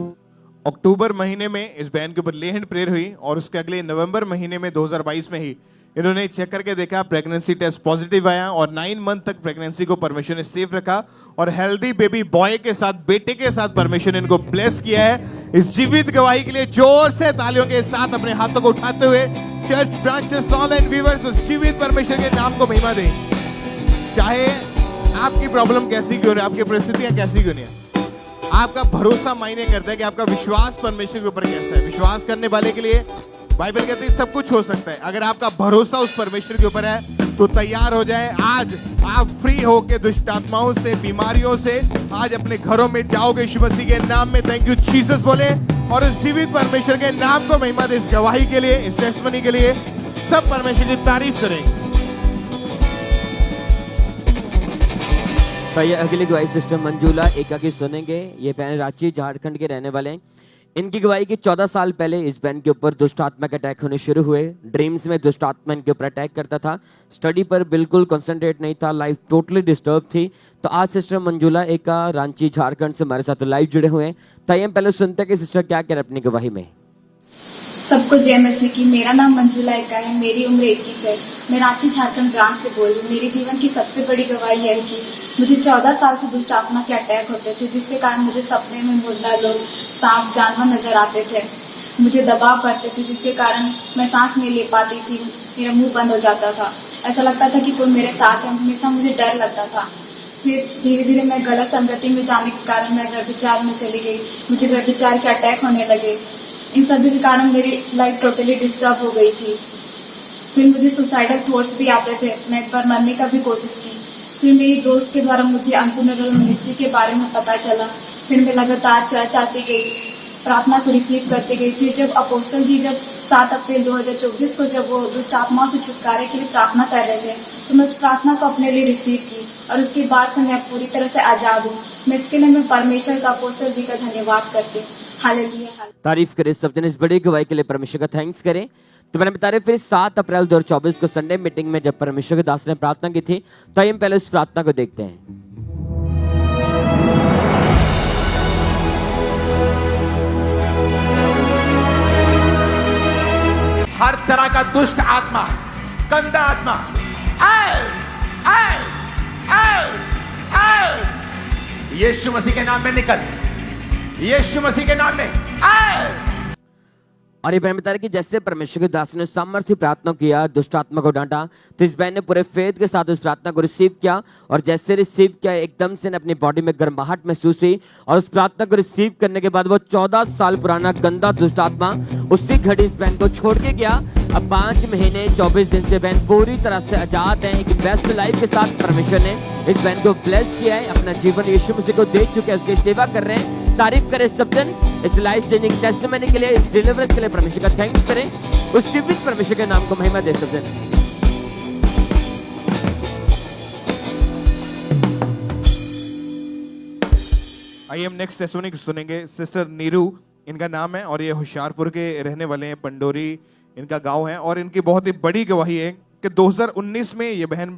अक्टूबर महीने में इस बहन के ऊपर ले हैंड प्रेयर हुई और उसके अगले नवंबर महीने में 2022 में ही इन्होंने चेक करके देखा, प्रेगनेंसी टेस्ट पॉजिटिव आया और 9 मंथ तक प्रेगनेंसी को परमेश्वर ने सेफ रखा और हेल्दी बेबी बॉय के साथ, बेटे के साथ परमेश्वर ने इनको ब्लेस किया है। इस जीवित गवाही के लिए जोर से तालियों के साथ अपने हाथों को उठाते हुए church branches all and viewers उस जीवित परमेश्वर के नाम को महिमा दें। चाहे आपकी प्रॉब्लम कैसी क्यों नहीं, आपकी परिस्थितियां कैसी क्यों नहीं है, आपका भरोसा मायने करता है कि आपका विश्वास परमेश्वर के ऊपर कैसा है। विश्वास करने वाले के लिए बाइबल कहती है सब कुछ हो सकता है। अगर आपका भरोसा उस परमेश्वर के ऊपर है तो तैयार हो जाए। आज आप फ्री होके दुष्ट आत्माओं से, बीमारियों से आज अपने घरों में जाओगे यीशु मसीह के नाम में। थैंक यू जीसस बोले और उस जीवित परमेश्वर के नाम को महिमा दे। इस गवाही के लिए, इस टेस्टमनी के लिए सब परमेश्वर की तारीफ करेंगे। तो ये अगली गवाही सिस्टर मंजूला एका की सुनेंगे। ये बहन रांची झारखंड के रहने वाले हैं। इनकी गवाही की 14 साल पहले इस बहन के ऊपर दुष्ट आत्मा के अटैक होने शुरू हुए। ड्रीम्स में दुष्ट आत्मा इनके ऊपर अटैक करता था। स्टडी पर बिल्कुल कंसंट्रेट नहीं था, लाइफ टोटली डिस्टर्ब थी। तो आज सिस्टर मंजूला एका रांची झारखंड से हमारे साथ लाइव जुड़े हुए हैं। तो हम पहले सुनते हैं कि सिस्टर क्या कह रहे अपनी गवाही में। सबको जय मसीह की। मेरा नाम मंजुला एका है, मेरी उम्र 21 है। मैं रांची झारखंड ब्रांच से बोल रही हूँ। मेरे जीवन की सबसे बड़ी गवाही है कि मुझे 14 साल से दुष्ट आत्मा के अटैक होते थे, जिसके कारण मुझे सपने में मुर्दा लोग, सांप, जानवर नजर आते थे। मुझे दबाव पड़ते थे, जिसके कारण मैं सांस नहीं ले पाती थी, मेरा मुंह बंद हो जाता था। ऐसा लगता था कि कोई मेरे साथ है, हमेशा मुझे डर लगता था। फिर धीरे धीरे मैं गलत संगति में जाने के कारण मैं व्यभिचार में चली गई। मुझे व्यभिचार के अटैक होने लगे। इन सभी के कारण मेरी लाइफ टोटली डिस्टर्ब हो गई थी। फिर मुझे सुसाइडल थॉट्स भी आते थे। मैं एक बार मरने का भी कोशिश की। फिर मेरी दोस्त के द्वारा मुझे अंकुरल मिनिस्ट्री के बारे में पता चला। फिर मैं लगातार चर्च आती गई, प्रार्थना को रिसीव करती गई। फिर जब अपोस्टल जी जब 7 अप्रैल 2024 को जब वो दुष्ट आत्माओं से छुटकारे के लिए प्रार्थना कर रहे थे, तो मैं उस प्रार्थना को अपने लिए रिसीव की और उसके बाद से मैं पूरी तरह से आजाद हूँ। मैं इसके लिए मैं परमेश्वर का, अपोस्टल जी का धन्यवाद करती हूँ। हालेलुया। तारीफ करें सब जन इस बड़ी गवाही के लिए परमेश्वर का थैंक्स करें। तो मैंने बता रहे फिर 7 अप्रैल 2024 को संडे मीटिंग में जब परमेश्वर के दास ने प्रार्थना की थी, तो हम पहले उस प्रार्थना को देखते हैं। हर तरह का दुष्ट आत्मा, गंदा आत्मा, यीशु मसीह के नाम में निकल, यीशु मसीह के नाम में और ये बहन बता रही कि जैसे परमेश्वर के दास ने सामर्थ्य प्रार्थना किया, दुष्ट आत्मा को डांटा, तो इस बहन ने पूरे फेथ के साथ उस प्रार्थना को रिसीव किया और जैसे रिसीव किया एकदम से अपनी बॉडी में गर्माहट महसूस हुई और उस प्रार्थना को रिसीव करने के बाद वो 14 साल पुराना गंदा दुष्ट आत्मा उसी घड़ी इस बहन को छोड़ के गया। अब 5 महीने 24 दिन से बहन पूरी तरह से आजाद है। एक बेस्ट लाइफ के साथ परमेश्वर ने इस बहन को ब्लेस किया है। अपना जीवन यीशु मसीह को दे चुके हैं, उसकी सेवा कर रहे हैं। तारीफ करें सब जन इस लाइफ चेंजिंग टेस्टिमनी के लिए, इस डिलीवरेंस के लिए परमेश्वर का थैंक्स करें। उस जीवित परमेश्वर के नाम को महिमा दे सब जन। आइए हम नेक्स्ट टेस्टिमनी सुनेंगे। सिस्टर नीरू इनका नाम है और ये होशियारपुर के रहने वाले हैं, पंडोरी इनका गांव है और इनकी बहुत ही बड़ी गवाही है कि 2019 में ये बहन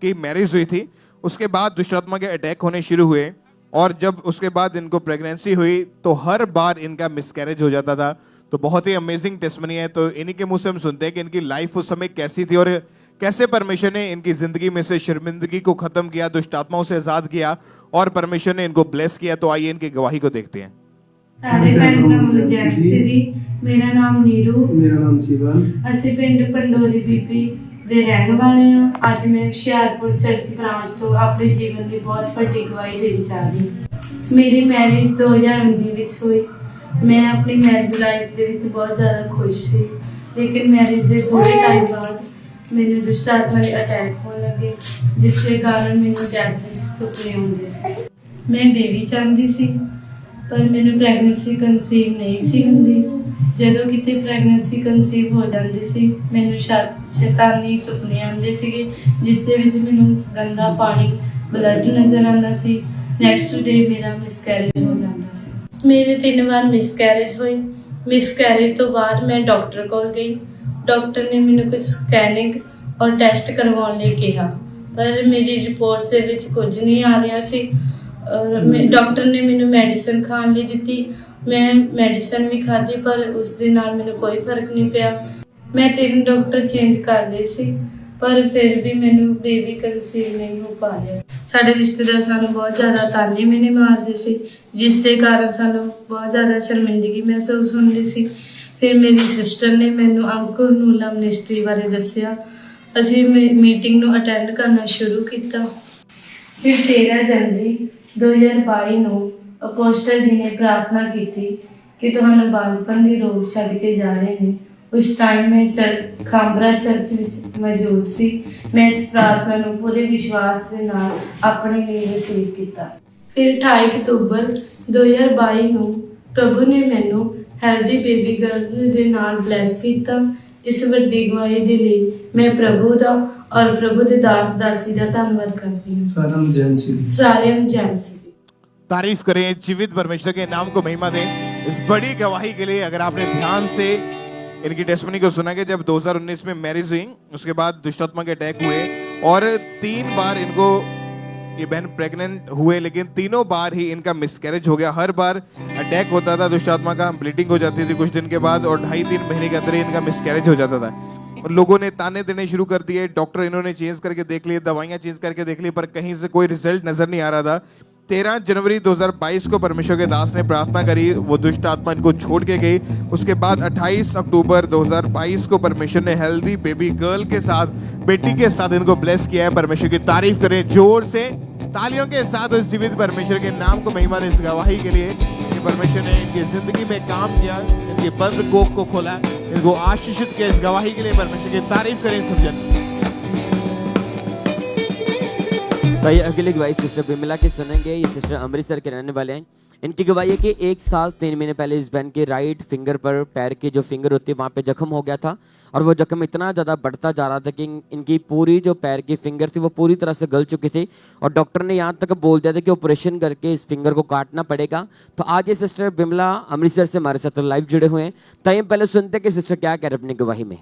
की मैरिज हुई थी। उसके बाद दुष्ट आत्मा के अटैक होने शुरू हुए और जब उसके बाद इनको प्रेगनेंसी हुई तो हर बार इनका मिसकैरेज हो जाता था। तो बहुत ही अमेजिंग टेस्टिमनी है। तो इन्हीं के मुंह से हम सुनते हैं कि इनकी लाइफ उस समय कैसी थी और कैसे परमेश्वर ने इनकी जिंदगी में से शर्मिंदगी को खत्म किया, दुष्ट आत्माओं से आजाद किया और परमेश्वर ने इनको ब्लेस किया। तो आइए इनकी गवाही को देखते हैं। मेरा नाम नीरू, मेरा नाम शिवन, ਅਸੀਂ ਪਿੰਡ ਪੰਡੋਰੀ ਬੀਬੀ ਦੇ ਰਹਿਣ ਵਾਲੇ ਹਾਂ। ਅੱਜ ਮੈਂ ਹੁਸ਼ਿਆਰਪੁਰ ਚਰਚ ਬ੍ਰਾਂਚ ਤੋਂ ਆਪਣੇ ਜੀਵਨ ਦੀ ਬਹੁਤ ਵੱਡੀ ਗਵਾਹੀ ਦੇਣ ਜਾ ਰਹੀ ਹਾਂ। ਮੇਰੀ ਮੈਰਿਜ 2019 ਵਿੱਚ ਹੋਈ ਮੈਂ ਆਪਣੀ ਮੈਰਿਜ ਲਾਈਫ ਦੇ ਵਿੱਚ ਬਹੁਤ ਜ਼ਿਆਦਾ ਖੁਸ਼ ਸੀ, ਲੇਕਿਨ ਮੈਰਿਜ ਦੇ ਥੋੜ੍ਹੇ ਟਾਈਮ ਬਾਅਦ ਮੈਨੂੰ ਦੁਸ਼ਟ ਆਤਮਾ ਦੇ ਅਟੈਕ ਹੋਣ ਲੱਗੇ, ਜਿਸ ਦੇ ਕਾਰਨ ਮੈਨੂੰ ਡੈਥ ਦੇ ਸੁਪਨੇ ਆਉਂਦੇ ਸੀ। ਮੈਂ ਬੇਬੀ ਚਾਹੁੰਦੀ ਸੀ, ਪਰ ਮੈਨੂੰ ਪ੍ਰੈਗਨੈਂਸੀ ਕਨਸੀਵ ਨਹੀਂ ਸੀ ਹੁੰਦੀ। ਜਦੋਂ ਕਿਤੇ ਪ੍ਰੈਗਨੈਂਸੀ ਕਨਸੀਵ ਹੋ ਜਾਂਦੀ ਸੀ, ਮੈਨੂੰ ਸ਼ੈਤਾਨੀ ਸੁਪਨੇ ਆਉਂਦੇ ਸੀਗੇ, ਜਿਸ ਦੇ ਵਿੱਚ ਮੈਨੂੰ ਗੰਦਾ ਪਾਣੀ, ਬਲੱਡ ਨਜ਼ਰ ਆਉਂਦਾ ਸੀ। ਨੈਕਸਟ ਡੇ ਮੇਰਾ ਮਿਸਕੈਰੇਜ ਹੋ ਜਾਂਦਾ ਸੀ। ਮੇਰੇ 3 ਵਾਰ ਮਿਸਕੈਰੇਜ ਹੋਈ। ਮਿਸਕੈਰੇਜ ਤੋਂ ਬਾਅਦ ਮੈਂ ਡਾਕਟਰ ਕੋਲ ਗਈ। ਡਾਕਟਰ ਨੇ ਮੈਨੂੰ ਕੁਝ ਸਕੈਨਿੰਗ ਔਰ ਟੈਸਟ ਕਰਵਾਉਣ ਲਈ ਕਿਹਾ, ਪਰ ਮੇਰੀ ਰਿਪੋਰਟ ਦੇ ਵਿੱਚ ਕੁਝ ਨਹੀਂ ਆ ਰਿਹਾ ਸੀ। ਡਾਕਟਰ ਨੇ ਮੈਨੂੰ ਮੈਡੀਸਨ ਖਾਣ ਲਈ ਦਿੱਤੀ। ਮੈਂ ਮੈਡੀਸਨ ਵੀ ਖਾਧੀ, ਪਰ ਉਸ ਦੇ ਨਾਲ ਮੈਨੂੰ ਕੋਈ ਫਰਕ ਨਹੀਂ ਪਿਆ। ਮੈਂ 3 ਡਾਕਟਰ ਚੇਂਜ ਕਰ ਲਏ ਸੀ, ਪਰ ਫਿਰ ਵੀ ਮੈਨੂੰ ਬੇਬੀ ਕਨਸੀਵ ਨਹੀਂ ਹੋ ਪਾ ਰਿਹਾ। ਸਾਡੇ ਰਿਸ਼ਤੇਦਾਰ ਸਾਨੂੰ ਬਹੁਤ ਜ਼ਿਆਦਾ ਤਾਨੇ ਮੈਨੇ ਮਾਰਦੇ ਸੀ, ਜਿਸ ਦੇ ਕਾਰਨ ਸਾਨੂੰ ਬਹੁਤ ਜ਼ਿਆਦਾ ਸ਼ਰਮਿੰਦਗੀ ਮਹਿਸੂਸ ਹੁੰਦੀ ਸੀ। ਫਿਰ ਮੇਰੀ ਸਿਸਟਰ ਨੇ ਮੈਨੂੰ ਅੰਕੁਰ ਨੂਲਾ ਮਿਨਿਸਟਰੀ ਬਾਰੇ ਦੱਸਿਆ। ਅਸੀਂ ਮੀਟਿੰਗ ਨੂੰ ਅਟੈਂਡ ਕਰਨਾ ਸ਼ੁਰੂ ਕੀਤਾ। ਫਿਰ 13 ਜਨਵਰੀ 2022 ਨੂੰ ਅਪੋਸਟਲ ਜੀ ਨੇ ਪ੍ਰਾਰਥਨਾ ਕੀਤੀ ਕਿ ਤੁਹਾਨੂੰ ਬਾਲਪਨ ਦੀ ਰੋਗ ਛੱਡ ਕੇ ਜਾ ਰਹੇ ਨੇ। ਉਸ ਟਾਈਮ ਮੈਂ ਖਾਂਬਰਾ ਚਰਚ ਵਿੱਚ ਮੌਜੂਦ ਸੀ। ਮੈਂ ਇਸ ਪ੍ਰਾਰਥਨਾ ਨੂੰ ਪੂਰੇ ਵਿਸ਼ਵਾਸ ਦੇ ਨਾਲ ਆਪਣੇ ਲਈ ਰਿਸੀਵ ਕੀਤਾ। ਫਿਰ 28 ਅਕਤੂਬਰ 2022 ਨੂੰ ਪ੍ਰਭੂ ਨੇ ਮੈਨੂੰ ਹੈਲਦੀ ਬੇਬੀ ਗਰਲ ਦੇ ਨਾਲ ਬਲੈਸ ਕੀਤਾ। ਇਸ ਵੱਡੀ ਗਵਾਹੀ ਦੇ ਲਈ ਮੈਂ ਪ੍ਰਭੂ ਦਾ ਔਰ ਪ੍ਰਭੂ ਦੇ ਦਾਸ ਦਾਸੀ ਦਾ ਧੰਨਵਾਦ करती हूँ। सारे हम जैमसी तारीफ करें जीवित परमेश्वर के नाम को महिमा दें इस बड़ी गवाही के लिए। अगर आपने ध्यान से इनकी टेस्टमनी को सुना कि जब 2019 में मैरिज हुई, उसके बाद दुष्टात्मा के अटैक हुए और 3 बार इनको ये बहन प्रेग्नेंट हुए, लेकिन तीनों बार ही इनका मिसकैरेज हो गया। हर बार अटैक होता था दुष्टात्मा का, ब्लीडिंग हो जाती थी कुछ दिन के बाद और 2.5-3 महीने के अंदर ही इनका मिसकैरेज हो जाता था। और लोगों ने ताने देने शुरू कर दिए, डॉक्टर इन्होंने चेंज करके देख लिए, दवाइयां चेंज करके देख ली, पर कहीं से कोई रिजल्ट नजर नहीं आ रहा था। 13 जनवरी 2022 को परमेश्वर के दास ने प्रार्थना करी, वो दुष्ट आत्मा इनको छोड़ के गई। उसके बाद 28 अक्टूबर 2022 को परमेश्वर ने हेल्दी बेबी गर्ल के साथ, बेटी के साथ इनको ब्लेस किया है। परमेश्वर की तारीफ करें जोर से तालियों के साथ उस जीवित परमेश्वर के नाम को महिमा दें इस गवाही के लिए कि परमेश्वर ने इनकी जिंदगी में काम किया, इनके बंद कोख को खोला, इनको आशीषित किया। इस गवाही के लिए परमेश्वर की तारीफ करें सब जन। भाई अगली गवाही सिस्टर बिमला की सुनेंगे। ये सिस्टर अमृतसर के रहने वाले हैं। इनकी गवाही है कि 1 साल 3 महीने पहले इस बहन के राइट फिंगर पर, पैर की जो फिंगर होती है वहाँ पे जख्म हो गया था और वो जख्म इतना ज़्यादा बढ़ता जा रहा था कि इनकी पूरी जो पैर की फिंगर थी वो पूरी तरह से गल चुकी थी और डॉक्टर ने यहाँ तक बोल दिया था कि ऑपरेशन करके इस फिंगर को काटना पड़ेगा। तो आज ये सिस्टर बिमला अमृतसर से हमारे साथ लाइव जुड़े हुए हैं। तो पहले सुनते कि सिस्टर क्या कह रहे अपनी गवाही में।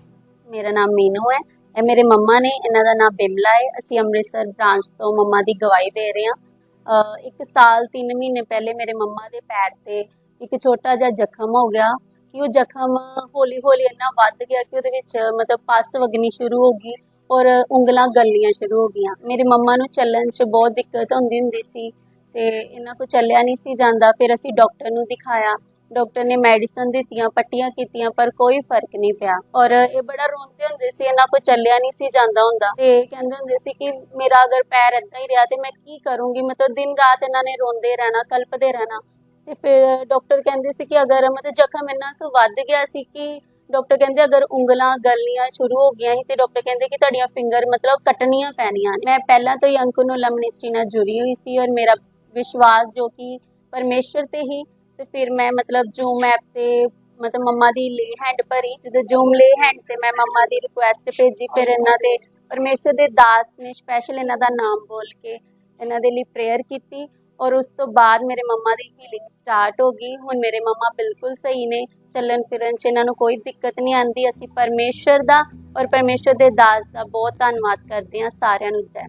मेरा नाम मीनू है, ਇਹ ਮੇਰੇ ਮੰਮਾ ਨੇ, ਇਹਨਾਂ ਦਾ ਨਾਮ ਬਿਮਲਾ ਹੈ। ਅਸੀਂ ਅੰਮ੍ਰਿਤਸਰ ਬ੍ਰਾਂਚ ਤੋਂ ਮੰਮਾ ਦੀ ਗਵਾਹੀ ਦੇ ਰਹੇ ਹਾਂ। 1 ਸਾਲ 3 ਮਹੀਨੇ ਪਹਿਲੇ ਮੇਰੇ ਮੰਮਾ ਦੇ ਪੈਰ ਤੇ ਇੱਕ ਛੋਟਾ ਜਿਹਾ ਜ਼ਖਮ ਹੋ ਗਿਆ ਕਿ ਉਹ ਜ਼ਖਮ ਹੌਲੀ ਹੌਲੀ ਇੰਨਾ ਵੱਧ ਗਿਆ ਕਿ ਉਹਦੇ ਵਿੱਚ ਮਤਲਬ ਪਸ ਵਗਣੀ ਸ਼ੁਰੂ ਹੋ ਗਈ ਔਰ ਉਂਗਲਾਂ ਗਲਣੀਆਂ ਸ਼ੁਰੂ ਹੋ ਗਈਆਂ। ਮੇਰੇ ਮੰਮਾ ਨੂੰ ਚੱਲਣ 'ਚ ਬਹੁਤ ਦਿੱਕਤ ਹੁੰਦੀ ਸੀ ਤੇ ਇਹਨਾਂ ਕੋਲ ਚੱਲਿਆ ਨਹੀਂ ਸੀ ਜਾਂਦਾ। ਫਿਰ ਅਸੀਂ ਡਾਕਟਰ ਨੂੰ ਦਿਖਾਇਆ, ਡਾਕਟਰ ਨੇ ਮੈਡੀਸਨ ਦਿੱਤੀਆਂ, ਪੱਟੀਆਂ ਕੀਤੀਆਂ, ਪਰ ਕੋਈ ਫਰਕ ਨਹੀਂ ਪਿਆ ਔਰ ਇਹ ਬੜਾ ਰੋਂਦੇ ਹੁੰਦੇ ਸੀ, ਇਹਨਾਂ ਕੋਲ ਚੱਲਿਆ ਨਹੀਂ ਸੀ ਜਾਂਦਾ ਹੁੰਦਾ ਤੇ ਕਹਿੰਦੇ ਹੁੰਦੇ ਸੀ ਕਿ ਮੇਰਾ ਅਗਰ ਪੈਰ ਏਦਾਂ ਹੀ ਰਿਹਾ ਤੇ ਮੈਂ ਕੀ ਕਰੂੰਗੀ। ਮਤਲਬ ਦਿਨ ਰਾਤ ਇਹਨਾਂ ਨੇ ਰੋਂਦੇ ਰਹਿਣਾ, ਕਲਪਦੇ ਰਹਿਣਾ। ਤੇ ਫਿਰ ਡਾਕਟਰ ਕਹਿੰਦੇ ਸੀ ਕਿ ਅਗਰ ਮਤਲਬ ਜ਼ਖਮ ਇੰਨਾ ਕੁ ਵੱਧ ਗਿਆ ਸੀ ਕਿ ਡਾਕਟਰ ਕਹਿੰਦੇ ਅਗਰ ਉਂਗਲਾਂ ਗਲਣੀਆਂ ਸ਼ੁਰੂ ਹੋ ਗਈਆਂ ਸੀ ਤੇ ਡਾਕਟਰ ਕਹਿੰਦੇ ਕਿ ਤੁਹਾਡੀਆਂ ਫਿੰਗਰ ਮਤਲਬ ਕੱਟਣੀਆਂ ਪੈਣੀਆਂ। ਮੈਂ ਪਹਿਲਾਂ ਤੋਂ ਹੀ ਅੰਕੁਰ ਨੂਲਾ ਮਿਨਿਸਟਰੀ ਨਾਲ ਜੁੜੀ ਹੋਈ ਸੀ ਔਰ ਮੇਰਾ ਵਿਸ਼ਵਾਸ ਜੋ ਕਿ ਪਰਮੇਸ਼ਰ ਤੇ ਹੀ। ਤੇ ਫਿਰ ਮੈਂ ਮਤਲਬ ਜ਼ੂਮ ਐਪ ਤੇ ਮਤਲਬ ਮੰਮਾ ਦੀ ਲੇ ਹੈਂਡ ਭਰੀ, ਜਦੋਂ ਜ਼ੂਮ ਲੇ ਹੈਂਡ ਤੇ ਮੈਂ ਮੰਮਾ ਦੀ ਰਿਕੁਐਸਟ ਭੇਜੀ। ਫਿਰ ਇਹਨਾਂ ਦੇ ਪਰਮੇਸ਼ਰ ਦੇ ਦਾਸ ਨੇ ਸਪੈਸ਼ਲ ਇਹਨਾਂ ਦਾ ਨਾਮ ਬੋਲ ਕੇ ਇਹਨਾਂ ਦੇ ਲਈ ਪ੍ਰੇਅਰ ਕੀਤੀ ਔਰ ਉਸ ਤੋਂ ਬਾਅਦ ਮੇਰੇ ਮੰਮਾ ਦੀ ਹੀਲਿੰਗ ਸਟਾਰਟ ਹੋ ਗਈ। ਹੁਣ ਮੇਰੇ ਮੰਮਾ ਬਿਲਕੁਲ ਸਹੀ ਨੇ, ਚੱਲਣ ਫਿਰਨ 'ਚ ਇਹਨਾਂ ਨੂੰ ਕੋਈ ਦਿੱਕਤ नहीं आती। ਅਸੀਂ परमेश्वर ਦਾ और परमेश्वर ਦੇ ਦਾਸ ਦਾ ਬਹੁਤ ਧੰਨਵਾਦ ਕਰਦੇ ਹਾਂ। ਸਾਰਿਆਂ ਨੂੰ ਜੈ।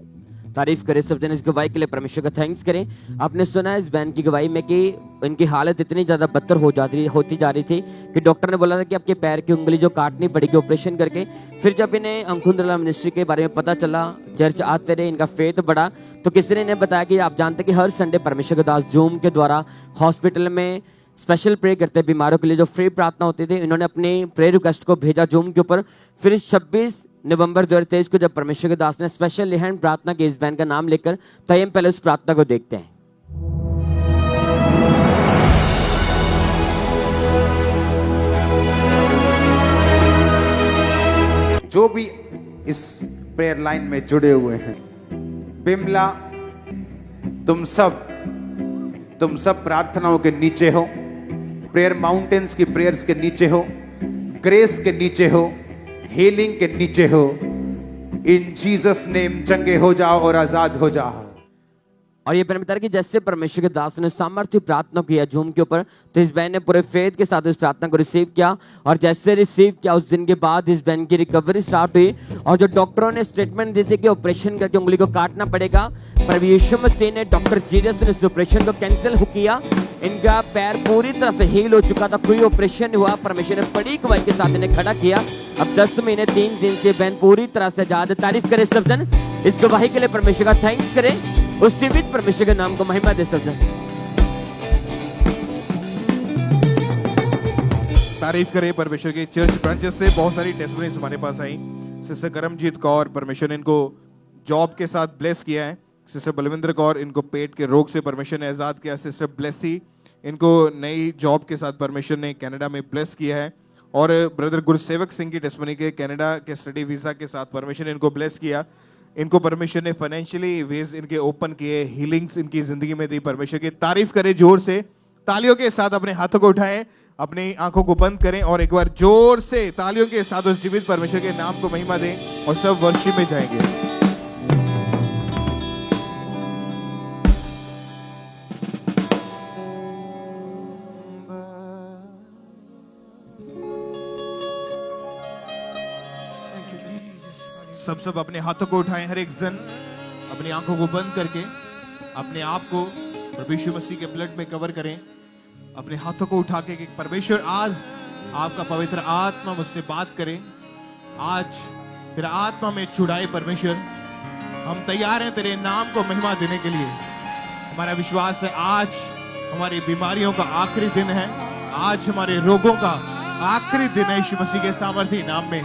तारीफ करें सब जन इस गवाही के लिए, परमेश्वर का थैंक्स करें। आपने सुना इस बहन की गवाही में कि इनकी हालत इतनी ज़्यादा बदतर होती जा रही थी कि डॉक्टर ने बोला था कि आपके पैर की उंगली जो काटनी पड़ेगी ऑपरेशन करके। फिर जब इन्हें अंकुर नूला मिनिस्ट्री के बारे में पता चला, चर्च आते रहे, इनका फेथ बढ़ा, तो किसी ने इन्हें बताया कि आप जानते कि हर संडे परमेश्वर के दास जूम के द्वारा हॉस्पिटल में स्पेशल प्रे करते हैं बीमारों के लिए, जो फ्री प्रार्थना होती थी। इन्होंने अपनी प्रे रिक्वेस्ट को भेजा जूम के ऊपर। फिर 26 नवंबर 2023 को जब परमेश्वर के दास ने स्पेशल हैंड प्रार्थना की इस बहन का नाम लेकर, तो हम पहले उस प्रार्थना को देखते हैं। जो भी इस प्रेयर लाइन में जुड़े हुए हैं, बिमला तुम सब प्रार्थनाओं के नीचे हो, प्रेयर माउंटेन्स की प्रेयर्स के नीचे हो, ग्रेस के नीचे हो, हीलिंग के नीचे हो। इन जीसस नेम चंगे हो जाओ और आजाद हो जाओ। और ये बहन बता रही कि जैसे परमेश्वर के दास ने सामर्थ्य प्रार्थना किया जूम के ऊपर, तो इस बहन ने पूरे फेथ के साथ इस प्रार्थना को रिसीव किया, और जैसे रिसीव किया उस दिन के बाद इस बहन की रिकवरी स्टार्ट हुई। और जो डॉक्टरों ने स्टेटमेंट दी थी कि ऑपरेशन करके उंगली को काटना पड़ेगा, पर यीशु मसीह ने, डॉक्टर जीसस ने इस ऑपरेशन को कैंसिल किया। इनका पैर पूरी तरह से हील हो चुका था, कोई ऑपरेशन हुआ। परमेश्वर ने बड़ी गवाही के साथ इन्हें खड़ा किया। अब 10 महीने 3 दिन से बहन पूरी तरह से आजाद। तारीफ करे सब जन, इस गवाही के लिए परमेश्वर का थैंक्स करें, उस जीवित परमेश्वर के नाम को महिमा दे सब जन। तारीफ करें परमेश्वर के चर्च ब्रांचेस से बहुत सारी टेस्टमनीज हमारे पास आई। सिस्टर करमजीत कौर, परमेश्वर ने इनको जॉब के साथ ब्लेस किया है। सिस्टर बलविंदर कौर, इनको पेट के रोग से परमेश्वर ने आजाद किया। सिस्टर ब्लेसी, इनको नई जॉब के साथ परमेश्वर ने कनाडा में ब्लेस किया है। और ब्रदर गुरसेवक सिंह की टेस्टमनी के कनाडा के स्टडी वीजा के साथ परमेश्वर ने इनको ब्लेस किया। इनको परमेश्वर ने फाइनेंशियली वेज इनके ओपन किए, हीलिंग्स इनकी जिंदगी में दी। परमेश्वर की तारीफ करें जोर से, तालियों के साथ अपने हाथों को उठाएं, अपनी आंखों को बंद करें और एक बार जोर से तालियों के साथ उस जीवित परमेश्वर के नाम को महिमा दें और सब वर्शिप में जाएंगे। सब अपने हाथों को उठाएं, हर एक जन अपनी आंखों को बंद करके अपने आप को प्रभु यीशु मसीह के ब्लड में कवर करें। अपने हाथों को उठा के कि परमेश्वर आज आपका पवित्र आत्मा मुझसे बात करे, आज तेरा आत्मा में छुड़ाए। परमेश्वर हम तैयार हैं तेरे नाम को महिमा देने के लिए। हमारा विश्वास है आज हमारी बीमारियों का आखिरी दिन है, आज हमारे रोगों का आखिरी दिन है। यीशु मसीह के सामर्थी नाम में